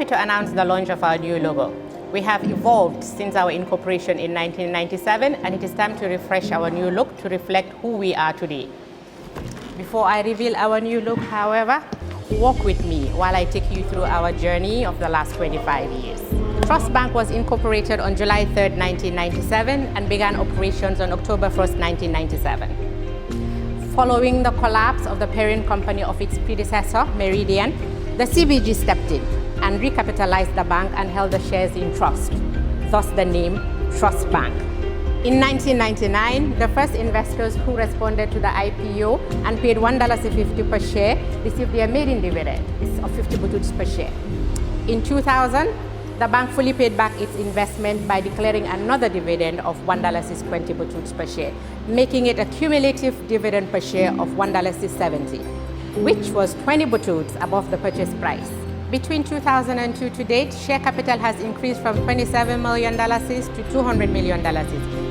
happy to announce the launch of our new logo. We have evolved since our incorporation in 1997, and it is time to refresh our new look to reflect who we are today. Before I reveal our new look, however, walk with me while I take you through our journey of the last 25 years. Trust Bank was incorporated on July 3rd, 1997 and began operations on October 1st, 1997. Following the collapse of the parent company of its predecessor, Meridian, the CBG stepped in and recapitalized the bank and held the shares in trust, thus the name Trust Bank. In 1999, the first investors who responded to the IPO and paid $1.50 per share received their maiden dividend of 50 bututs per share. In 2000, the bank fully paid back its investment by declaring another dividend of $1.20 bututs per share, making it a cumulative dividend per share of $1.70, which was 20 bututs above the purchase price. Between 2002 to date, share capital has increased from $27 million to $200 million,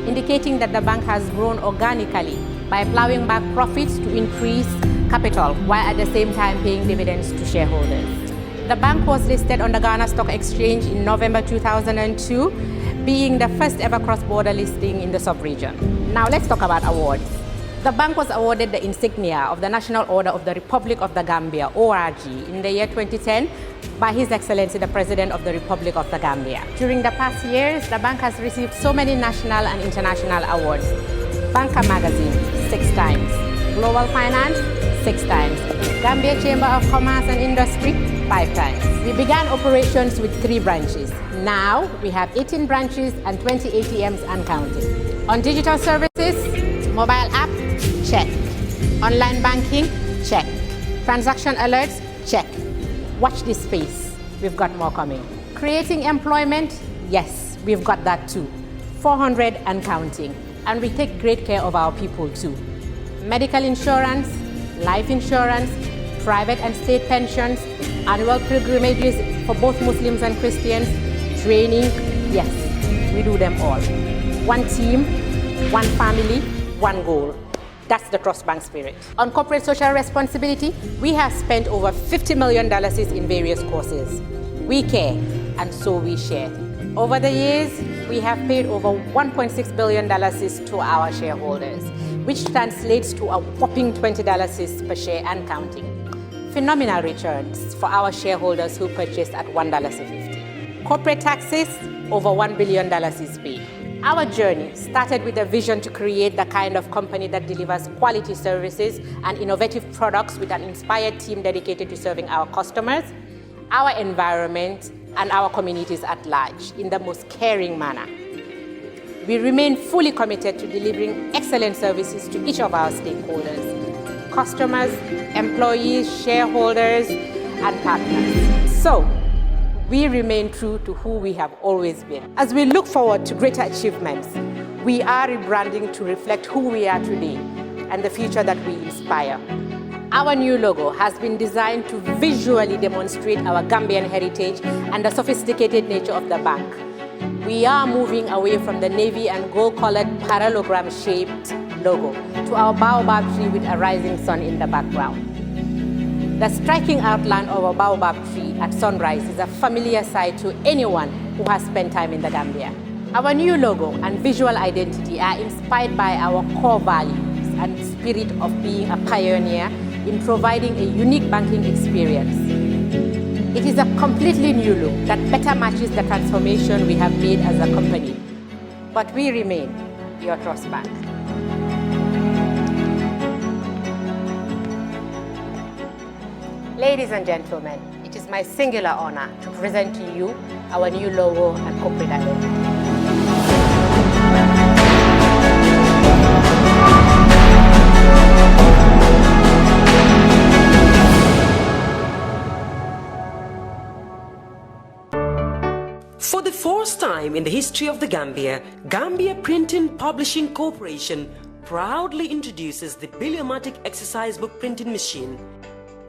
indicating that the bank has grown organically by plowing back profits to increase capital, while at the same time paying dividends to shareholders. The bank was listed on the Ghana Stock Exchange in November 2002, being the first ever cross-border listing in the sub-region. Now let's talk about awards. The bank was awarded the insignia of the National Order of the Republic of the Gambia, ORG, in the year 2010 by His Excellency the President of the Republic of the Gambia. During the past years, the bank has received so many national and international awards. Banker Magazine, 6 times. Global Finance, 6 times. Gambia Chamber of Commerce and Industry, 5 times. We began operations with 3 branches. Now, we have 18 branches and 20 ATMs and counting. On digital services, mobile app, check. Online banking, check. Transaction alerts, check. Watch this space. We've got more coming. Creating employment, yes, we've got that too. 400 and counting. And we take great care of our people too. Medical insurance, life insurance, private and state pensions, annual pilgrimages for both Muslims and Christians, training, yes, we do them all. One team, one family, one goal. That's the Trust Bank spirit. On corporate social responsibility, we have spent over $50 million in various causes. We care, and so we share. Over the years, we have paid over $1.6 billion to our shareholders, which translates to a whopping $20 per share and counting. Phenomenal returns for our shareholders who purchased at $1.50. Corporate taxes, over $1 billion is paid. Our journey started with a vision to create the kind of company that delivers quality services and innovative products with an inspired team dedicated to serving our customers, our environment, and our communities at large in the most caring manner. We remain fully committed to delivering excellent services to each of our stakeholders, customers, employees, shareholders, and partners. So, we remain true to who we have always been. As we look forward to greater achievements, we are rebranding to reflect who we are today and the future that we inspire. Our new logo has been designed to visually demonstrate our Gambian heritage and the sophisticated nature of the bank. We are moving away from the navy and gold-colored parallelogram-shaped logo to our baobab tree with a rising sun in the background. The striking outline of a baobab tree at sunrise is a familiar sight to anyone who has spent time in the Gambia. Our new logo and visual identity are inspired by our core values and spirit of being a pioneer in providing a unique banking experience. It is a completely new look that better matches the transformation we have made as a company. But we remain your Trust Bank. Ladies and gentlemen, it is my singular honor to present to you our new logo and corporate identity. For the first time in the history of the Gambia, Gambia Printing Publishing Corporation proudly introduces the Biliomatic exercise book printing machine.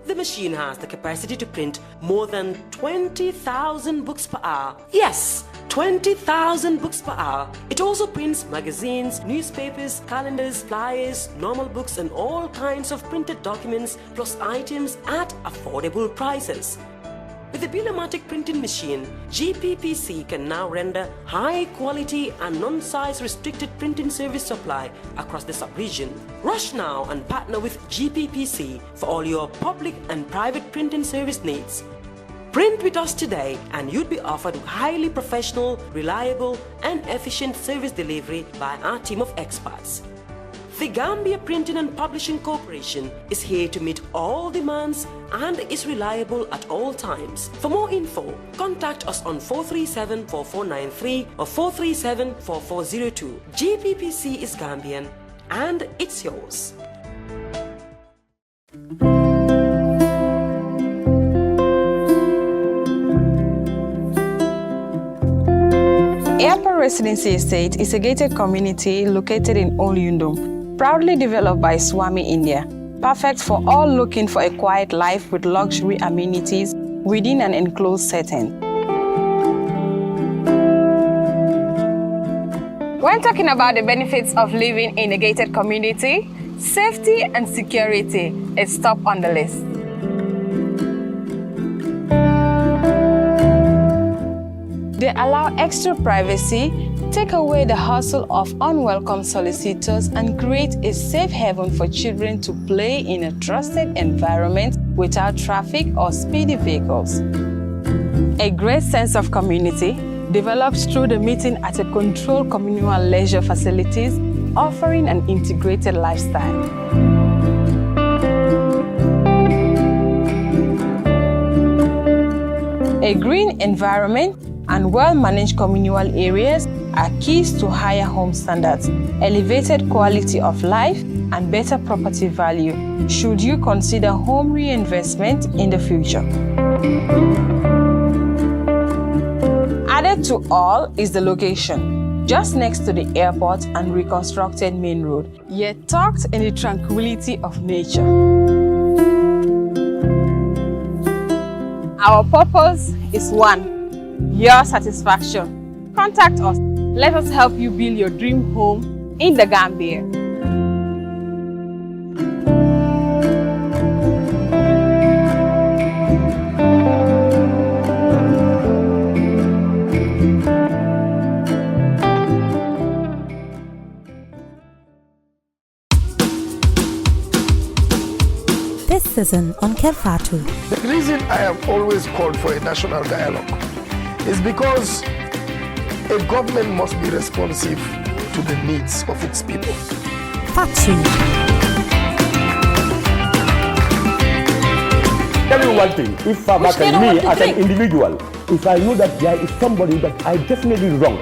The machine has the capacity to print more than 20,000 books per hour. Yes, 20,000 books per hour. It also prints magazines, newspapers, calendars, flyers, normal books and all kinds of printed documents plus items at affordable prices. With the Biliomatic printing machine, GPPC can now render high quality and non-size restricted printing service supply across the sub-region. Rush now and partner with GPPC for all your public and private printing service needs. Print with us today and you'd be offered highly professional, reliable and efficient service delivery by our team of experts. The Gambia Printing and Publishing Corporation is here to meet all demands and is reliable at all times. For more info, contact us on 437-4493 or 437-4402. GPPC is Gambian and it's yours. Airport Residency Estate is a gated community located in Olyundum, proudly developed by Swami India, perfect for all looking for a quiet life with luxury amenities within an enclosed setting. When talking about the benefits of living in a gated community, safety and security is top on the list. They allow extra privacy, take away the hustle of unwelcome solicitors, and create a safe haven for children to play in a trusted environment without traffic or speedy vehicles. A great sense of community develops through the meeting at a controlled communal leisure facilities, offering an integrated lifestyle. A green environment and well-managed communal areas are keys to higher home standards, elevated quality of life, and better property value should you consider home reinvestment in the future. Added to all is the location, just next to the airport and reconstructed main road, yet tucked in the tranquility of nature. Our purpose is one, your satisfaction. Contact us. Let us help you build your dream home in the Gambia. This season on Kerfatu. The reason I have always called for a national dialogue is because a government must be responsive to the needs of its people. Fatu. Tell you one thing, if me as an individual, if I know that there is somebody that I definitely wrong,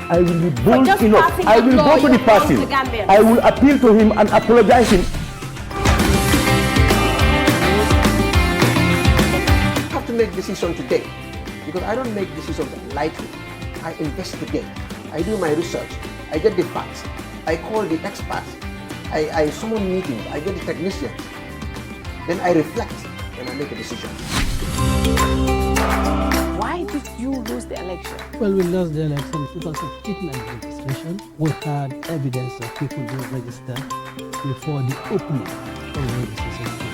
I will be bold enough. I will go to the person. I will appeal to him and apologize him. I have to make decision today because I don't make decisions lightly. I investigate. I do my research. I get the facts. I call the experts. I summon meetings. I get the technicians. Then I reflect and I make a decision. Why did you lose the election? Well, we lost the election because of kidnap registration. We had evidence of people who registered before the opening of the registration.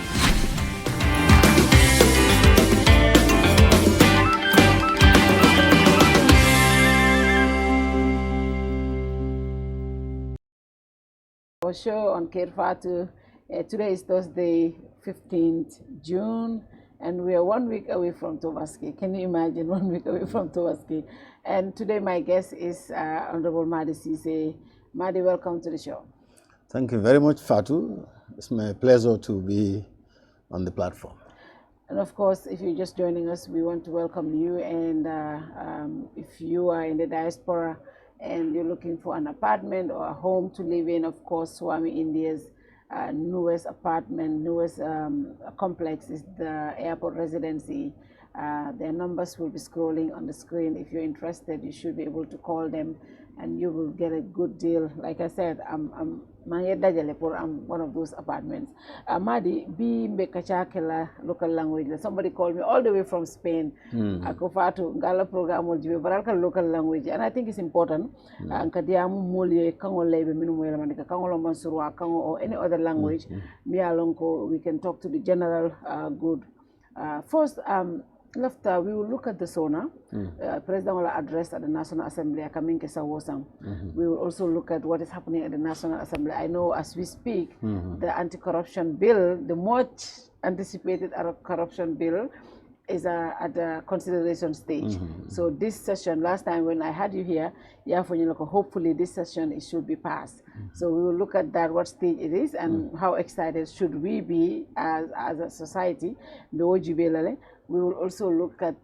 Our show on Kerfatu. Today is Thursday, 15th June, and we are 1 week away from Tobaski. Can you imagine 1 week away from Tobaski? And today my guest is Honorable Madi Cisse. Madi, welcome to the show. Thank you very much, Fatu. It's my pleasure to be on the platform. And of course, if you're just joining us, we want to welcome you. And if you are in the diaspora and you're looking for an apartment or a home to live in, of course, Swami India's newest apartment, newest complex is the Airport Residency. Their numbers will be scrolling on the screen. If you're interested, you should be able to call them and you will get a good deal. Like I said, I'm one of those apartments. Madi, be mbekachakela local language. Somebody called me all the way from Spain. Akofatu ngala program baralka local language, and I think it's important. Nkadiamu mulye kango lebe minu mwela mandika kango lo mansurwa kango or any other language. Mi alonko we can talk to the general good. First, Lafta, we will look at the SONA. President will address at the National Assembly. We will also look at what is happening at the National Assembly. I know as we speak, the anti-corruption bill, the much anticipated corruption bill, is at the consideration stage. So this session, last time when I had you here, hopefully this session it should be passed. So we will look at that, what stage it is, and how excited should we be as a society. We will also look at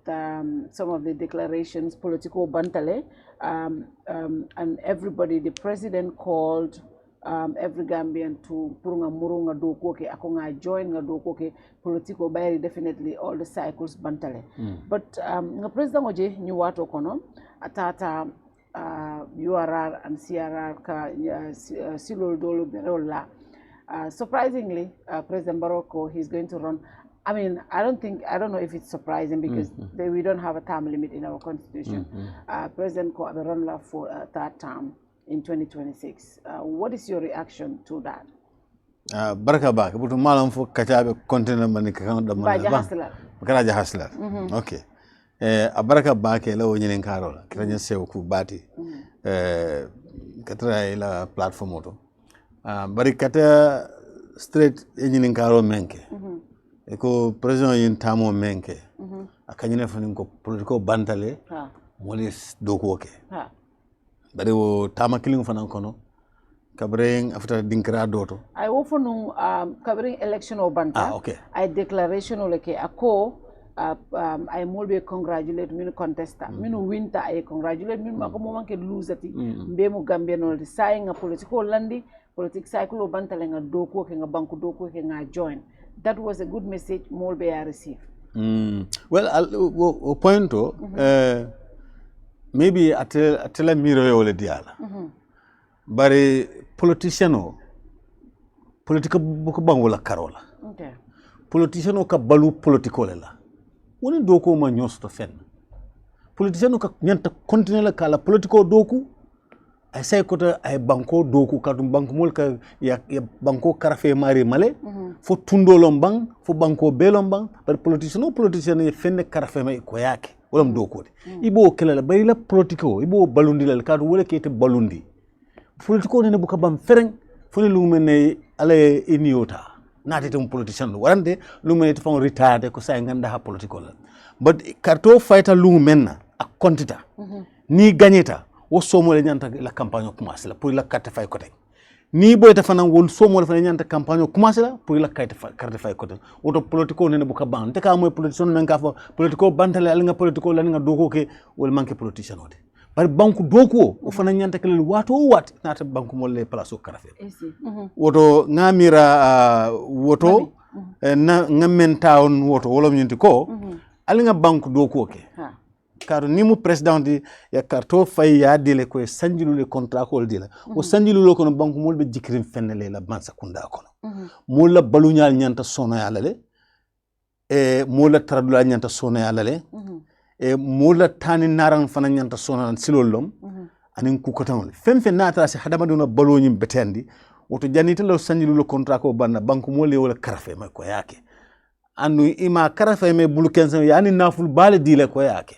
some of the declarations, political bantale, and everybody, the president called every Gambian to purunga murunga dokoke akonga join nga dokoke political bayri definitely all the cycles bantale. But nga president oje ni watu kono atata URR and CRR ka silol dolo berola. Surprisingly, President Barroco, he's going to run. I mean, I don't know if it's surprising because we don't have a term limit in our constitution. President ko abe run for a third term in 2026. What is your reaction to that? Baraka ba, butu malam fo kachabe container mani kakang da mana ba. Karaja hasla. Okay. Baraka ba ke la wonyi karola. Kiranya sewo ku bati. Katra ila platform auto. Bari kata straight enyi karo menke. Eko president yin tamo menke. Akanyine fani ko political bantale. Molis dokuoke. Bari wo tama killing fana kono. Covering after dinkra doto. I often covering election or banta. Okay. I declaration or like ako I more be congratulate me contesta. Me no winter I congratulate me mako mo ke lose ati. Be mo Gambia no saying a political landi, politics cycle or banta lenga doko ke nga banku doko ke nga join. That was a good message more be I receive. Well, I'll point to maybe atela miro yole diala. Bari politiciano politika buko bangola karola. Okay. Politiciano ka balu politiko lela. Woni doko ma nyosto fen. Politiciano ka nyanta continue la kala politiko doku ay say kota ay banko doku kadum banko mol ka ya banko karafe mari male fo tundolom bang fo banko belom bang par politiciano ye fenne karafe mai ko yake wolam doku de ibo kelala bari la politiko ibo balundi la kadu wala kete balundi politiko ne buka bam fereng fone lumene ale iniota natete mo politician warande lumene to fon retard ko say nganda ha politiko la but karto fighter lumenna ak kontita ni gagneta wo somo le nyanta la campagne commencer la pour la carte fay côté ni boyta fana wol somo le fana nyanta campagne commencer la pour la carte fay côté woto politiko ne buka ban te ka moy politician men ka fo politiko bantale al nga politiko la nga doko ke wol manke politician ode par banku doko o fana nyanta kelen wato wat nata banku mo le place o karafe woto ngamira woto na ngamen town woto wolom nyinti ko ali nga banku doko ke karo ni mu president di ya karto fay ya dile ko sanjilu le contrat ko dile o sanjilu lo ko banku mo be jikrim fenele la bansa kunda ko mo la balunyal nyanta sono ya lale mo la tradula nyanta sono ya lale mola tani naran fana nyanta sona silolom anin ku kotan femfe nata si hadama dona baloni betendi woto janita lo sanjilu lo contrat ko banna banku mo le wala karafe ma ko yake anu ima karafe me bulu kensen yani naful bale dile ko yake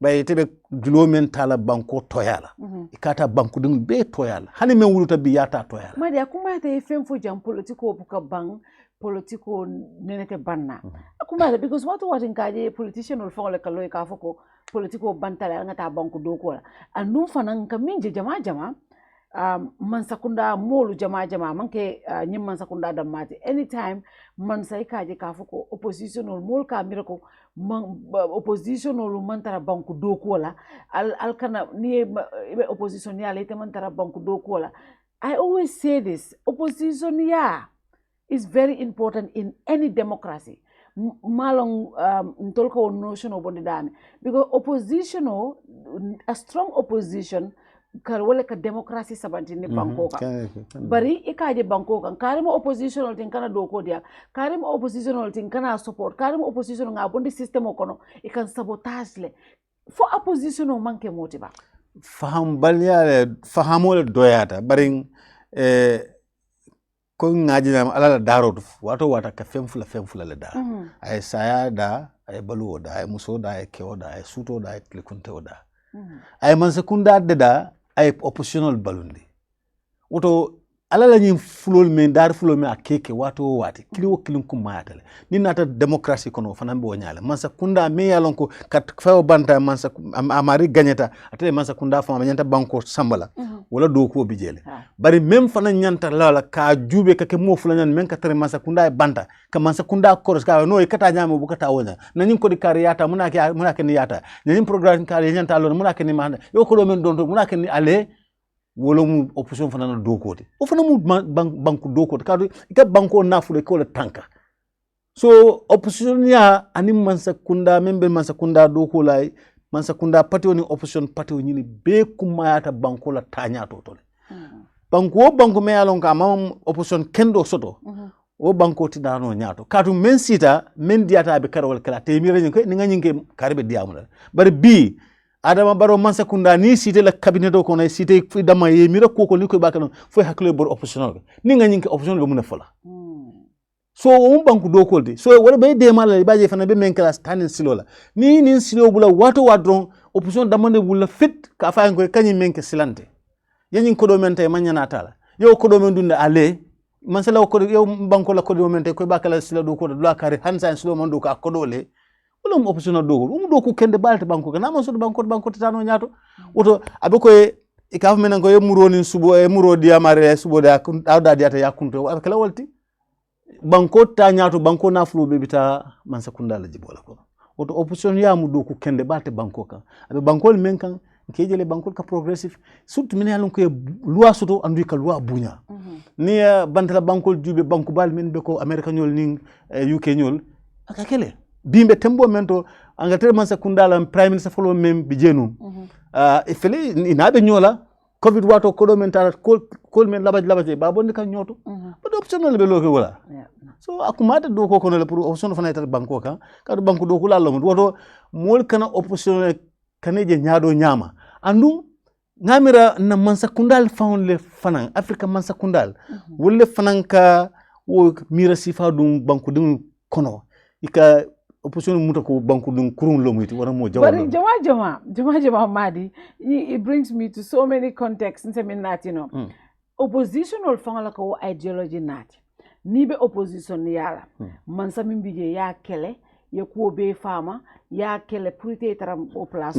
bay tebe julo men tala banko toyala ikata banku dum be toyala hani men wuluta bi yata toyala madi akuma te femfo jam politiko buka bang politiko nenete banna akuma because what nkaje politician ul fongole kalo ka foko politiko bantala ngata banku doko la anu fanan kaminje jama man sakunda molu jama manke nyim man sakunda damati anytime man sai kaje ka foko oppositional mol ka mirako oppositional man tara banku doko la al kana ni opposition ya lete man tara banku doko la. I always say this, opposition is very important in any democracy. Malong ntolko notion of dame because a strong opposition karwale ka democracy sabantini bankoka bari ikaje bankoka karimo oppositional tin kana doko dia karimo oppositional tin kana support karimo oppositional nga bondi system okono ikan sabotage le for oppositional manke motiba faham balyale fahamole doyata bari ko ngaji na ala darodu wato wata ka femfula le da ay saya da ay balu oda ay muso da ay ke oda ay suto da ay klikunte oda ay mansa kunda deda ay oppositional balundi woto ala la ñim fulol men dar fulol men akeke wato wati kiliwo kilin kum mayatale ni nata démocratie kono fanan bo nyale mansa kunda me yalon ko kat fawo banta mansa amari gagnata atele mansa kunda fama nyanta banko sambala wala do ko bijele bari même fanan nyanta lala ka jube ka ke mo fulan men ka tere mansa kunda e banta ka mansa kunda koros ka no e kata nyama bu kata wona nanin ko di kariyata munake ni yata nanin programme ka nyanta lon munake ni mahanda yo ko do men don munake ni ale wolo mu opposition fana na dokote o fana mu banku dokote kadu ika banko nafule ko la tanka so opposition ya ani mansa kunda membe mansa kunda doko lay mansa kunda patio ni opposition patio ni be kumayata banko la tanya totole banko me alon ka mam opposition kendo soto o banko ti dano nyato kadu men sita men diata be karwal kala te mi reñin ko ni nganyinke karbe diamula bari bi Adama Barrow mansa kunda ni cité la cabinet do kono cité fi dama ye mi rek koko ni koy bakano fo hakle bor oppositional ni nga nyinke oppositional be muna fola so o banku do kolde so wala bay de mala baje fana be men class tanin silola ni silo bula wato wadron opposition damande bula fit ka fa ngoy kanyi menke silante yanyin ko do men tay manyana tala yo ko do men dunde ale man sala ko yo banko la ko do men tay koy bakala silo do ko do la kare hansa silo man do ka ko do le wala mo opposition do ko kende balte banko kana man so banko tano nyato woto abe ko e ka men ko e muroni subo e muro diamare subo da awda diata yakunto abe kala walti banko ta nyato banko na fulu be bita man sakunda la jibola ko woto opposition ya mu do ko kende balte banko kan abe banko men kan ke jele banko ka progressive surtout men yalon ko loi soto andu ka loi bunya ni bantala banko jube banko bal men be ko america nyol ni UK nyol aka kele bimbe tembo mento Angleterre man sakunda la prime minister follow mem bijenu ifele inabe nyola covid wato ko do men tara kol men labaj ba bonde kan nyoto ba do optional be loke wala so akumata do ko kono le pour option fana tar banko kan kadu banko do kula lo woto mol kana option kaneje nyaado nyama andu ngamira na man sakundal fawn le fanan afrika man sakundal wolle fanan ka wo mira sifa dum banko dum kono ika opposition muta ko banku dum kurun lo muti wala mo jawal jama madi it brings me to so many contexts in seminat oppositional fangala ko ideology nati ni be opposition yala man sami mbije ya kele ya ko be fama ya kele purite taram o place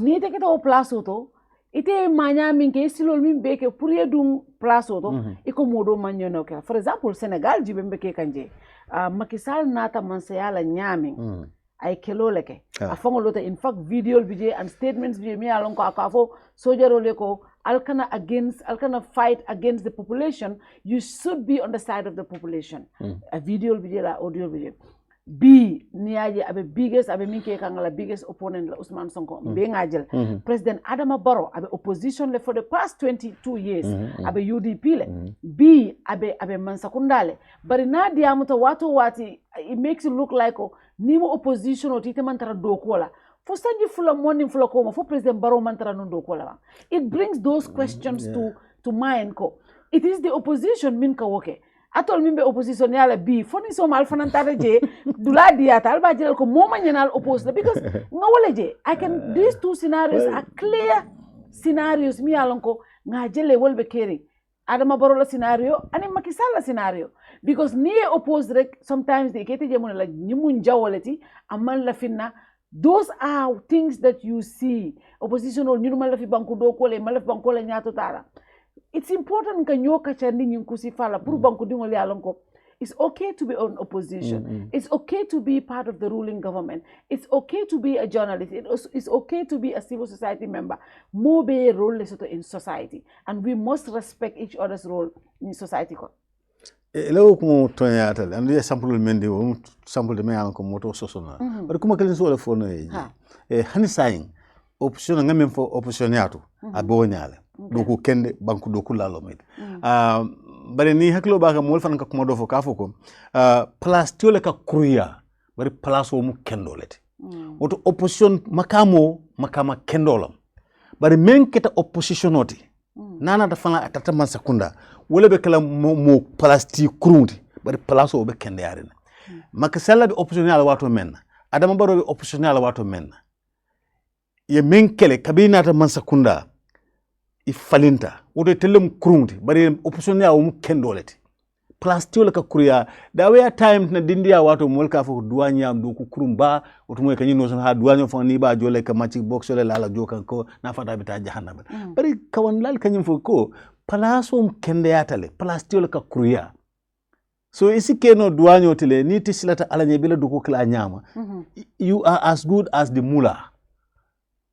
ni te keto o place to ite manya min ke silol min be ke puriye dum place to iko modo manyono ke for example Senegal jibe mbeke kanje Macky Sall nata mansayala nyamin ay kelole ke afongo lota in fact video video and statements video mi alon ko akafo sojaro le ko alkana fight against the population. You should be on the side of the population. A video video la audio video B niaje abe biggest abe minke kangala biggest opponent la Usman Sonko be ngajel President Adama Barrow abe opposition le for the past 22 years abe UDP le B abe mansakundale bari na diamuta wati it makes it look like nimo opposition otite mantara dokola for sanji fula morning fula koma for President Barrow mantara no dokola. It brings those questions to mind ko it is the opposition min ka woke atol mimbe opposition yala bi foni so mal fanantare je dula diata alba jel ko moma nyenal oppose because ngawale je I can these two scenarios are clear scenarios mi alonko nga jele wolbe keri Adama Barrow la scenario ani Macky Sall la scenario because ni oppose rek sometimes they kete je mon la nyimun jawoleti amal la finna. Those are things that you see opposition or nyuma la fi banku do ko le mal fi banku la nyato tara. It's important ka nyoka chandi nyinkusi fala puru banku dingo le alonko. It's okay to be on opposition. It's okay to be part of the ruling government. It's okay to be a journalist. It's okay to be a civil society member. More be a role in society, and we must respect each other's role in society. Hello, como Tonya Atal, and the sample mende o sample de me anko moto sosona. But kuma kelin so le fono e hani saying option ngamen fo option yato abonyale. Doku kende banku doku lalo med. Bare ni haklo baka mol fan ka kuma do fo ka foko. Place tiole ka kruya. Bare place o mu kendolete. Oto opposition makama kendolam. Bare men keta opposition oti. Nana da fana atata man sakunda. Wole be kala mo place ti krunti. Bare place o be kende yarina. Macky Sall be opposition ala wato men. Adama Barrow be oppositional wato men ye men kele kabina ta Mansa Kunda I falinta woto telem kurunti bari opposition ya mu kendoleti place tiole ka kuriya da we time na dindiya wato molka fo duwanya am do ku kurumba woto moy kanyi no son ha duwanyo fo ni ba jole ka match box le la jokan ko na fata bita jahannam bari kawan lal kanyi fo ko place um kende yatale place tiole ka kuriya so isi keno duwanyo tele ni tisilata alanye bila duko kala nyama you are as good as the mullah.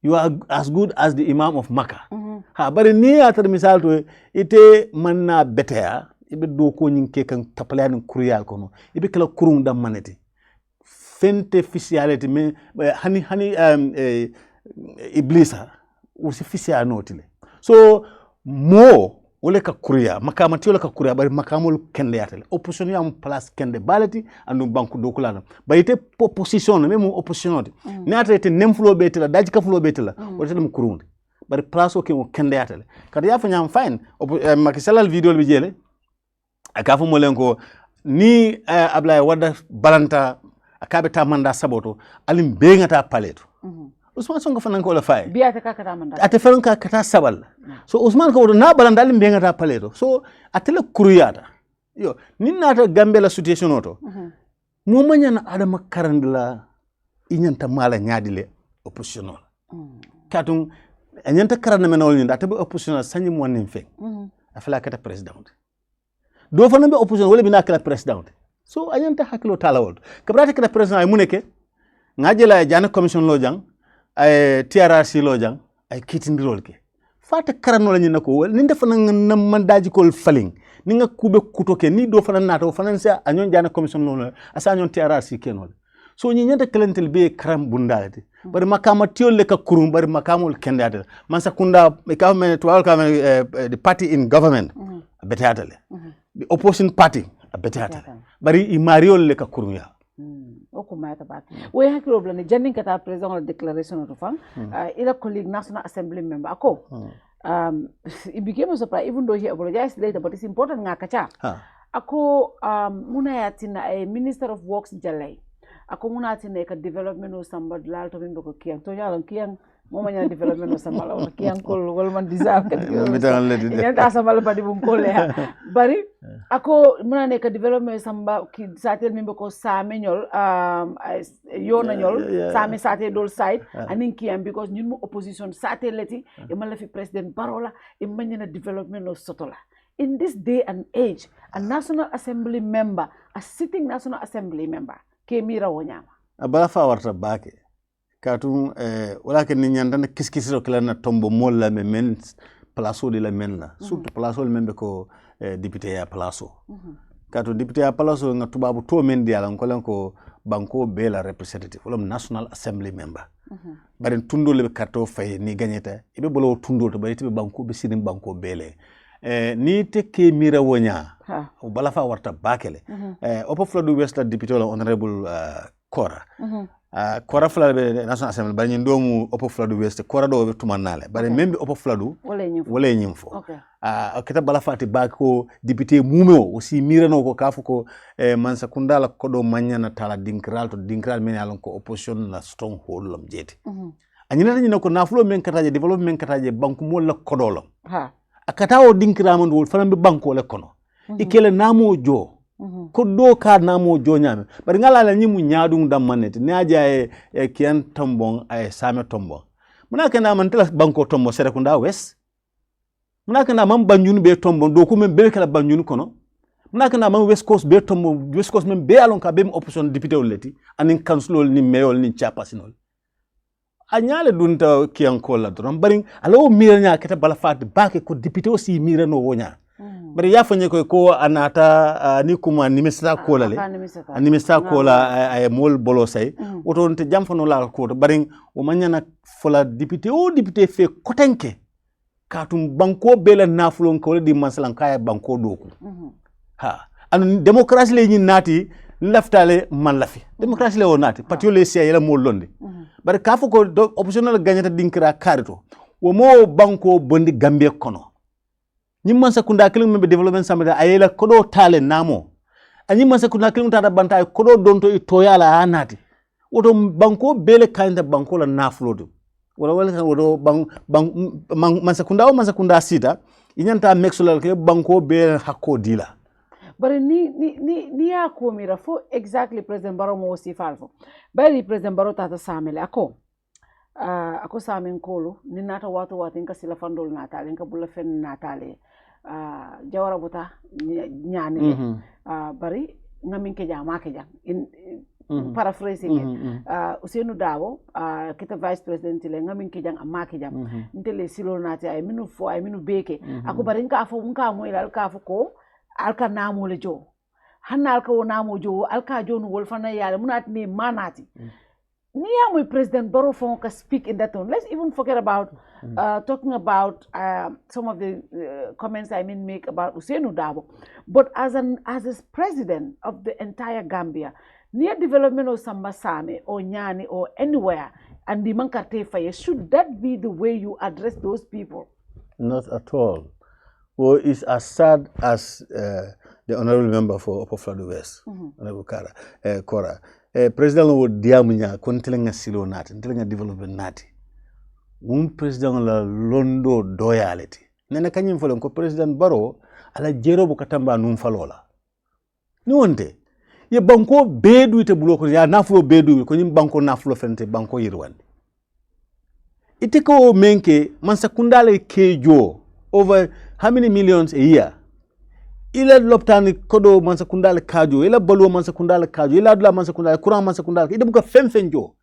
You are as good as the Imam of Makkah. Ha bari ni atar misal to ite manna betea ibe do ko nyinke kan tapalani kuriyal kono ibe kala kurung dam maneti fenteficiality me hani iblisa usi ficia notile so mo wole ka kuriya makamati wole ka kuriya bari makamul kende yatale opposition yam place kende balati andu banku dokulana bari te opposition même opposition ne atete nemflo betela daji ka flo betela wote dum kurunde bari place o ke mo kende yatale kadi ya fanyam fine makisalal video bi jele akafu mo len ko ni Ablaye Wade balanta akabe ta manda saboto alim be ngata paleto Usman Sonko fanan ko la fay biata ka kata manda ate fanan ka kata sabal so Usman ko na balanda alim be ngata paleto so atele kuruyata yo ninata Gambia la situation oto mo manyana adama karandla inyanta mala nyaadile opposition katum anyanta karanda menol ni atabe opposition sanyi mo nin fe afala kata president do fanan be opposition wala bina kala president so anyanta hakilo talawol kabrata kala president ay muneke ngajela jana commission lo jang ay TRRC lo jang ay kitindirol ke fata karano la nyina ko ni def na mandaji kol faling ni nga kube kutoke ni do fana nato fana sa anyon jana commission lo asa anyon TRRC kenol so ni nyanta kalentel be karam bundalati bari makama tiol le ka kurum bari makamul kendade Mansa Kunda ka men to ka the party in government betatale the opposition party betatale bari I mariol le ka kurum ya okumata bat we hakilo blani janning kata president declaration of fang ila colleague national assembly member ako it became a surprise even though he apologized later but it's important nga kacha ako muna yatina a minister of works jalai ako muna yatina ka development o sambad lal to bimbo ko kiyang to yalan kiyang moma nya development o sambal o kiyang kol golman deserve ka yanta sambal padi bum kole bari ako muna ne ka development samba ki satel mimbo ko samenyol yona nyol same sate dol side anin kiyam because ñun mo opposition sate leti e mala fi president Barola e manyana development o sotola in this day and age a national assembly member a sitting national assembly member ke mira wonyama abala fa warta bake katum wala ke ni nyanda kiskisiro kala na tombo molla me men placeau de la men la surtout placeau le membe ko député ya placeau katum député ya placeau nga tubabu to men diala ko len ko banko be la representative wala national assembly member bari tundo le karto fay ni gagneta ibe bolo tundo to bari tibe banko be sinim banko bele ni te mira wonya o bala fa warta bakele opo flodu west la député la honorable Kora Kora fladu national assembly bari ndomu opo fladu west Kora do be tumanale bari membe opo fladu wala nyimfo kita bala fati bako député mumeo aussi mirano ko kafu ko Mansa Kunda la kodo manyana tala dinkral to dinkral men alon ko opposition na stronghold lam jeti anyina nyina ko nafulo men kataje development kataje banku mo la kodolo akatawo dinkiraman wol fanambe banko le kono ikele namo jo ko do ka namo jo nyame bari ngala la nyimu nyaadum dam manete ne aja e kian tombon ay same tombon muna kana man tela banko tombo sere kunda wes muna kana man banjunu be tombon do ko men be kala banjunu kono muna kana man west coast be tombo west coast men be alon ka be opposition député oleti anin councilol ni mayor ni chapasinol anyale dunta kian kola dron bari alo miranya keta bala fat bake ko député aussi mirano wonya bari ya fanye ko anata ni kuma nimista kola le nimista kola ay mol bolo say oto nte jamfano la ko bari o manyana fola député o député fe kotenke katum banko bela nafulon ko di masalan kaya banko doku anu démocratie le ni nati laftale man lafi démocratie le wonati patio le sia yela mo londe bari kafu ko oppositional gagnata dinkira karito wo mo banko bondi Gambia kono ñi Mansa Kunda kilim membe development summit ayela kodo tale namo ani Mansa Kunda kilim tata banta kodo donto i toyala anati woto banko bele kanda banko la naflodo wala woto mansakunda sita inyanta mexolal ke banko be hakko dila bari ni ya ko mira fo exactly president baro mo si falfo bari president baro tata samele ako samen kolo ni nata watu inka sila fandol natale inka bulla fen natale jawara buta nyane bari ngamin ke jama ke jang paraphrasing Ousainou Darboe kita vice president le ngamin ke jang amma ke jang intele silo nati ay minu fo ay minu beke ako bari nka fo nka mo ilal ka fo ko alka namo le jo hanna alka wo namo jo alka jo no wol fana yale munat ni manati Niya President Barrow Fonka speak in that tone. Let's even forget about talking about some of the comments I make about Ousainou Darboe. But as a president of the entire Gambia, near development of Sambasane or Nyani or anywhere, and the Mankarte Faye, should that be the way you address those people? Not at all. Well, it's as sad as the honorable member for Upper Florida West, Honorable Kora. President wo diamunya kontelenga silo nati ntelenga development nati president la londo doyality nene kanyim folon ko president Barrow ala jero bu katamba num falola ni wonte ye banko bedu ite bulo ko ya nafulo bedu ko nyim banko nafulo fente banko yirwande ite ko menke man sakundale kejo over how many millions a year ila loptani kodo mansa kundale kajo ila baluwa mansa kundale kajo ila dula mansa kundale kuran mansa kundale ida buka fenfenjo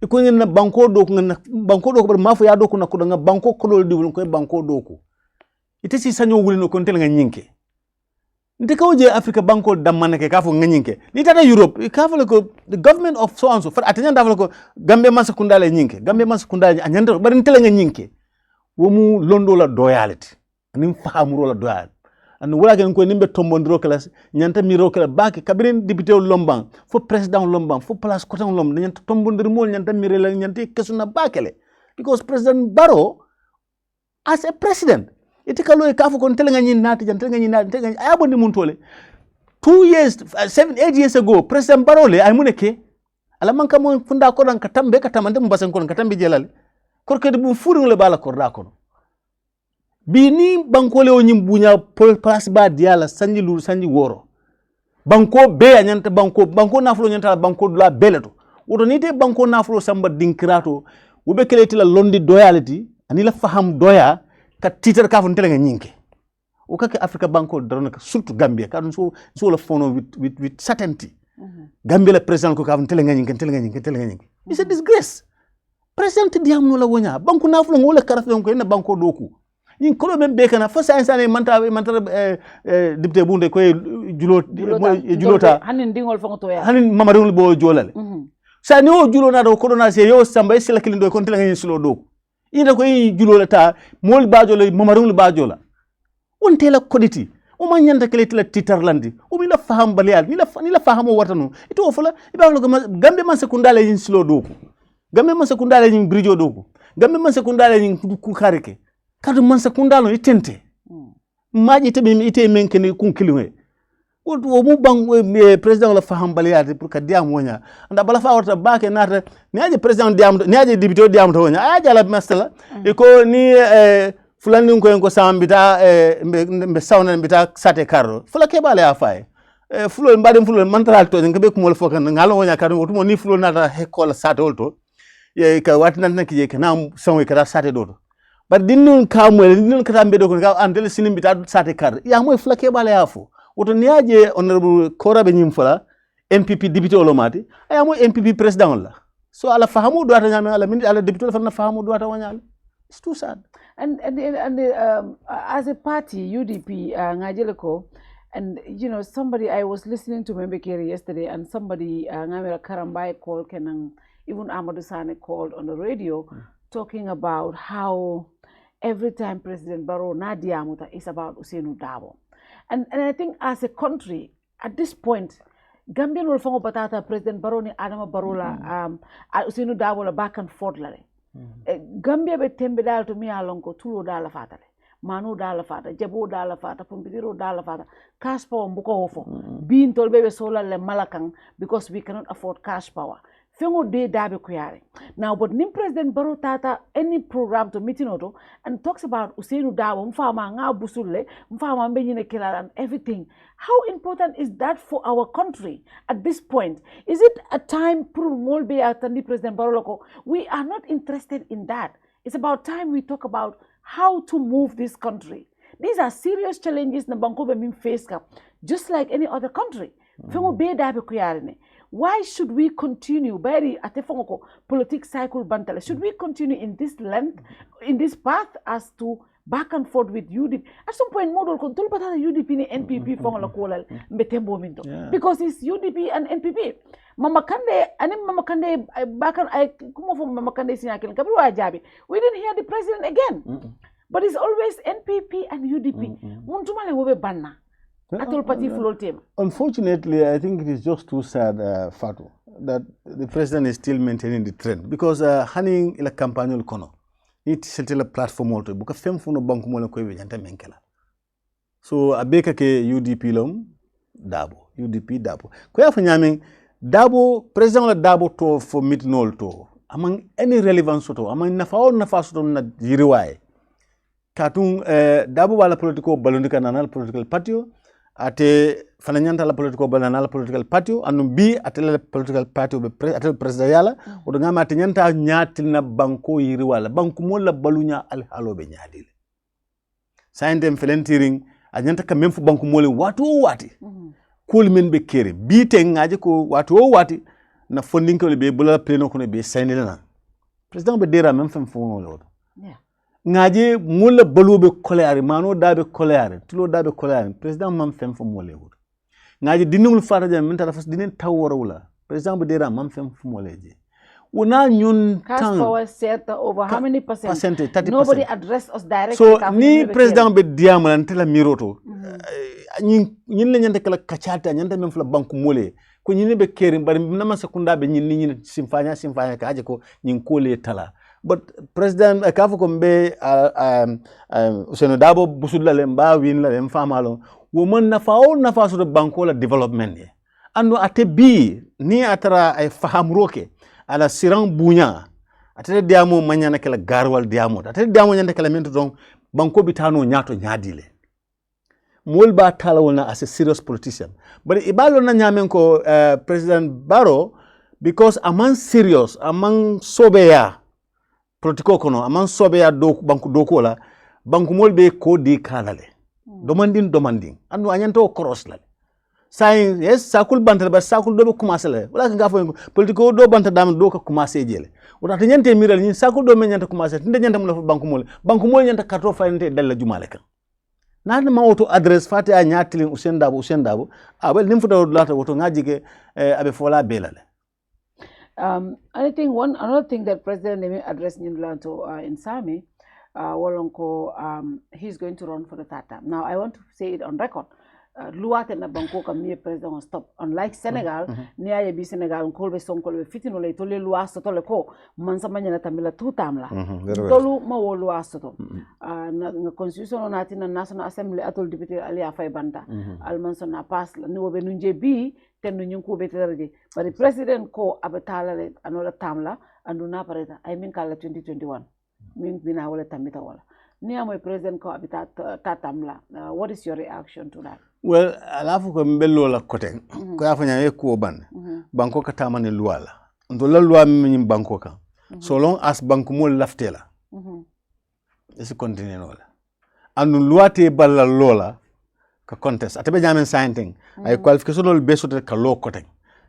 iko ngena banko do ko mafu ya do ko nakuda nga banko kodo di ko banko do ko ite si sanyo wulino ko tel nga nyinke nte kawje Africa banko damane ke kafo nga nyinke ni tata Europe kafo ko the government of so and so fat atanya dafa ko Gambia mansa kundale nyinke Gambia mansa kundale anyanda bari tel nga nyinke womu londo la doyality anim fahamuro la doyality and wala gen ko nimbe tombondiro kala nyanta miro kala baki kabirin député Lombang fo président Lombang fo place coton Lom nyanta tombondir mo nyanta mire la nyanta kesuna bakele because President Barrow as a president itikalo e kafu kon telenga nyin nati jan telenga nyin nati ayabondi mun tole 2 years 7-8 years ago President Barrow le ay muneke ala manka mo funda ko dan katambe katamande mo basen kon katambe jelal korke de bu furu le bala korda kono bini banko le onyim bunya place ba diala sanji lulu sanji woro banko be anyanta banko nafulo nyanta banko la beleto woto nite banko nafulo samba dinkirato wobe keleti la londi doyality ani la faham doya ka titre ka fon telenga nyinke o kake Africa banko drone ka surtout Gambia ka so la fono with certainty Gambia le president ko ka fon telenga nyinke it's a disgrace president diamno la wonya banko nafulo ngole karafe ko ina banko doku yin kolo men be kana fo science ane manta député bunde ko julota hanin dingol fango to ya hanin mamadou bo jolale sa ni o julo na do ko na se yo samba sila kilindo ko tele ngin silo do ina ko julo ta mol bajola mamadou bajola on tela koditi o ma nyanta keleti la titarlandi o mi la faham baliyal ni la faham o watanu ito fola ibawlo ko Gambia man sekundale yin silo do ko Gambia man sekundale yin brijo do ko Gambia man sekundale yin ku karike kadu man sekundalo itente maji tebe ite menkeni kunkiliwe wo mu bang president la faham baliyade pour ka diam wonya anda bala fa warta bake nata ni aje president diam ni aje député diam to wonya aje ala masala iko ni fulani ko sambita mbe sawna mbita sate karro fula ke bale afaye fulo mbade fulo mantral to ngabe ko mol fokan ngalo wonya kadu wotumo ni fulo nata hekola sate wolto ye ka watna nak je kana sawi kada sate do but dinun kamwele dinun katambe do ko ka andele sinimbita sate kar ya moy flake bale yafo woto niaje honorable Kora be nyim fala MPP député olomati ya moy MPP president la so ala fahamu do ata nyame ala min ala député la fahamu do ata wanyal it's too sad and as a party UDP ngajeleko and you know somebody I was listening to Membekere yesterday and somebody ngamira Karambai called kenang even Amadou Sane called on the radio talking about how every time President Barrow Nadia Muta is about Ousainou Darboe. And I think as a country, at this point, Gambian will form batata President Barrow ni Adama Barrow Ousainou Darboe la back and forth lale. Gambia be tembe dal to mi alonko tulo dala fatale. Manu dala fata, Jabo dala fata, Pumpitiro dala fata, cash power mbuko hofo. Being told bebe solar le malakang because we cannot afford cash power. fengo de dabe kuyare. Now, but nim President Barrow tata any program to meeting auto and talks about Usainu Dabo, mfama nga busule, mfama mbenyine kila and everything. How important is that for our country at this point? Is it a time Molbe atandi President Barrow? We are not interested in that. It's about time we talk about how to move this country. These are serious challenges na banko be min face ka, just like any other country. Fengo be dabe kuyare. Why should we continue? Politics cycle bantale. Should we continue in this length, in this path, as to back and forth with UDP? At some point, model control pata UDP ni NPP fonga kola mbetembo minto because it's UDP and NPP. Mama Kande back and I come from Mama Kande sinakil kabru ajabi. We didn't hear the president again, but it's always NPP and UDP. Muntumale wobe banna. Unfortunately, I think it is just too sad, Fatu, that the president is still maintaining the trend because having a campaign kono, it is a platform also because fem funo banku mo ko yanta menkela. So abeka ke UDP lom Dabo, UDP Dabo. Ko ya fanyame Dabo president la Dabo to for meet nol to among any relevance to among nafa to na jiriwaye. Katun Dabo wala political balondika nanal political patio ate fananyanta la political banana la political party anu bi atele political party be atele president yala odo ngama atanyanta nyati na banko yiri wala banku mo la balunya al halobe nyaadile saindem felentiring anyanta ka memfu banku mo le wati kul men be kere bi te ngaje ko wati na funding ko le be bula pleno ko ne be saindele na president be dera même fem fo no ngaje mula balube koleare mano dabe koleare tulo dabe koleare president mam fem fo mole wut ngaje dinul fata jam min tara fas dinen taworo wala president be dera mam fem fo moleje una ñun cast forward set over how many percent 30%. Nobody address us directly so ni president be diamala ntela miroto ñin la ñante kala kachata ñante mem fla banku mole ko ñini be keri bari nama sekunda be ñin simfanya ka aje ko ñin kole tala. But President Kafu Kombe Usainu Dabo busudale mba win la mfamalo woman nafa so bankola development ye ando ate bi ni atara ay fahamroke ala sirang bunya ate diamo manyana kala garwal diamo ate diamo nyande kala mento don banko bitano nyato nyadile molba talawona as a serious politician but ibalo na nyamen ko President Barrow because among serious among sobeya politiko kono aman sobe ya banku doko la banku molbe ko di kanale domanding anu anyanto cross la sai yes sakul bantal ba sakul do be commencer la wala nga fo politiko do banta dam do ko commencer jele wala ta nyante miral ni sakul do men nyanta commencer tinde nyanta mo la banku mol nyanta karto fayante dalla jumale kan nan ma auto address fati a nyatilin Usainu Dabo well nim futa lata woto ngajike abe fola belale. Another thing that President Nemi addressed in Sami, he's going to run for the third term. Now, I want to say it on record. Luate na banko kami president on stop. Unlike Senegal, niya yebi Senegal kolbe sonkolbe fitino le tole lua soto le ko mansa manya tamila 2 term la. Tolu ma wo lua soto. Na constitution natin na National Assembly atol deputy ali afay banta. Almanso na pass ni wobe nunje bi ten nyun ko beterje. But the president ko abatala le another term la anduna pareta. I mean kala 2021. Min bina wala tamita wala. Niya mo president ko abitat tatamla. What is your reaction to that? Well, alafu ko mbello la kote ko afanya ye ko ban banko ka tamane loi la ndo la loi mi banko ka so long as banko mo laftela isi continue no la anu loi te balla lola ka contest atabe jamen sainting ay qualification lol besote ka lo kote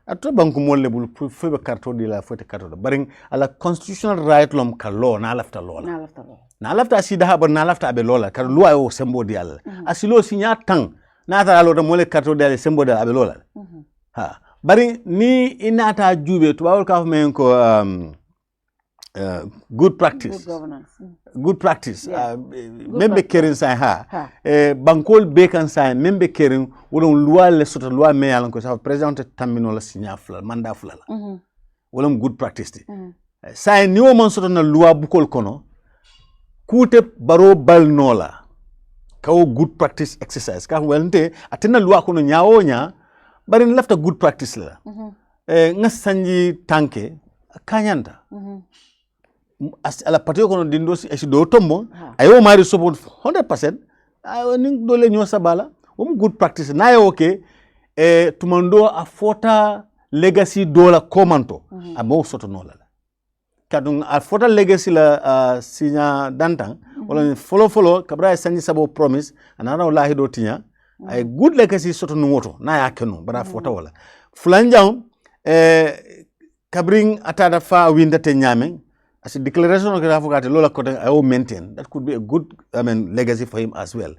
atto banko mo le bul fo be carte de la fote carte baring ala constitutional right lom ka lo na lafta lola na lafta sida ha na lafta be lola ka loi o sembo di alla asilo sinya tang nata alo mole karto dale sembo dale abelola ha bari ni inata jube to bawol ka men ko good practice good practice membe kerin sa ha bankol be kan sa membe kerin wolon loi le soto loi me yalan ko sa president tamino la signa fla manda fla la wolon good practice sa ni o man soto na loi bukol kono kute baro bal nola kawo good practice exercise ka welnte atena loi kono nyaawo nya bari lafta good practice la nga sanji tanke kanyanta ala patio kono dindo si do tombo ayo mari support 100% ayo ning dole nyo sabala good practice na yo okay tumando a fota legacy dola komanto abo soto nola kadung a fota legacy la sinya dantang wala follow kabra sanji sabo promise anara wallahi do tinya ay good legacy soto no woto na ya kenu bara fota wala fulanjam kabring atada fa winda te nyame as a declaration of Grafugate Lola Kote, I will maintain. That could be a good, legacy for him as well.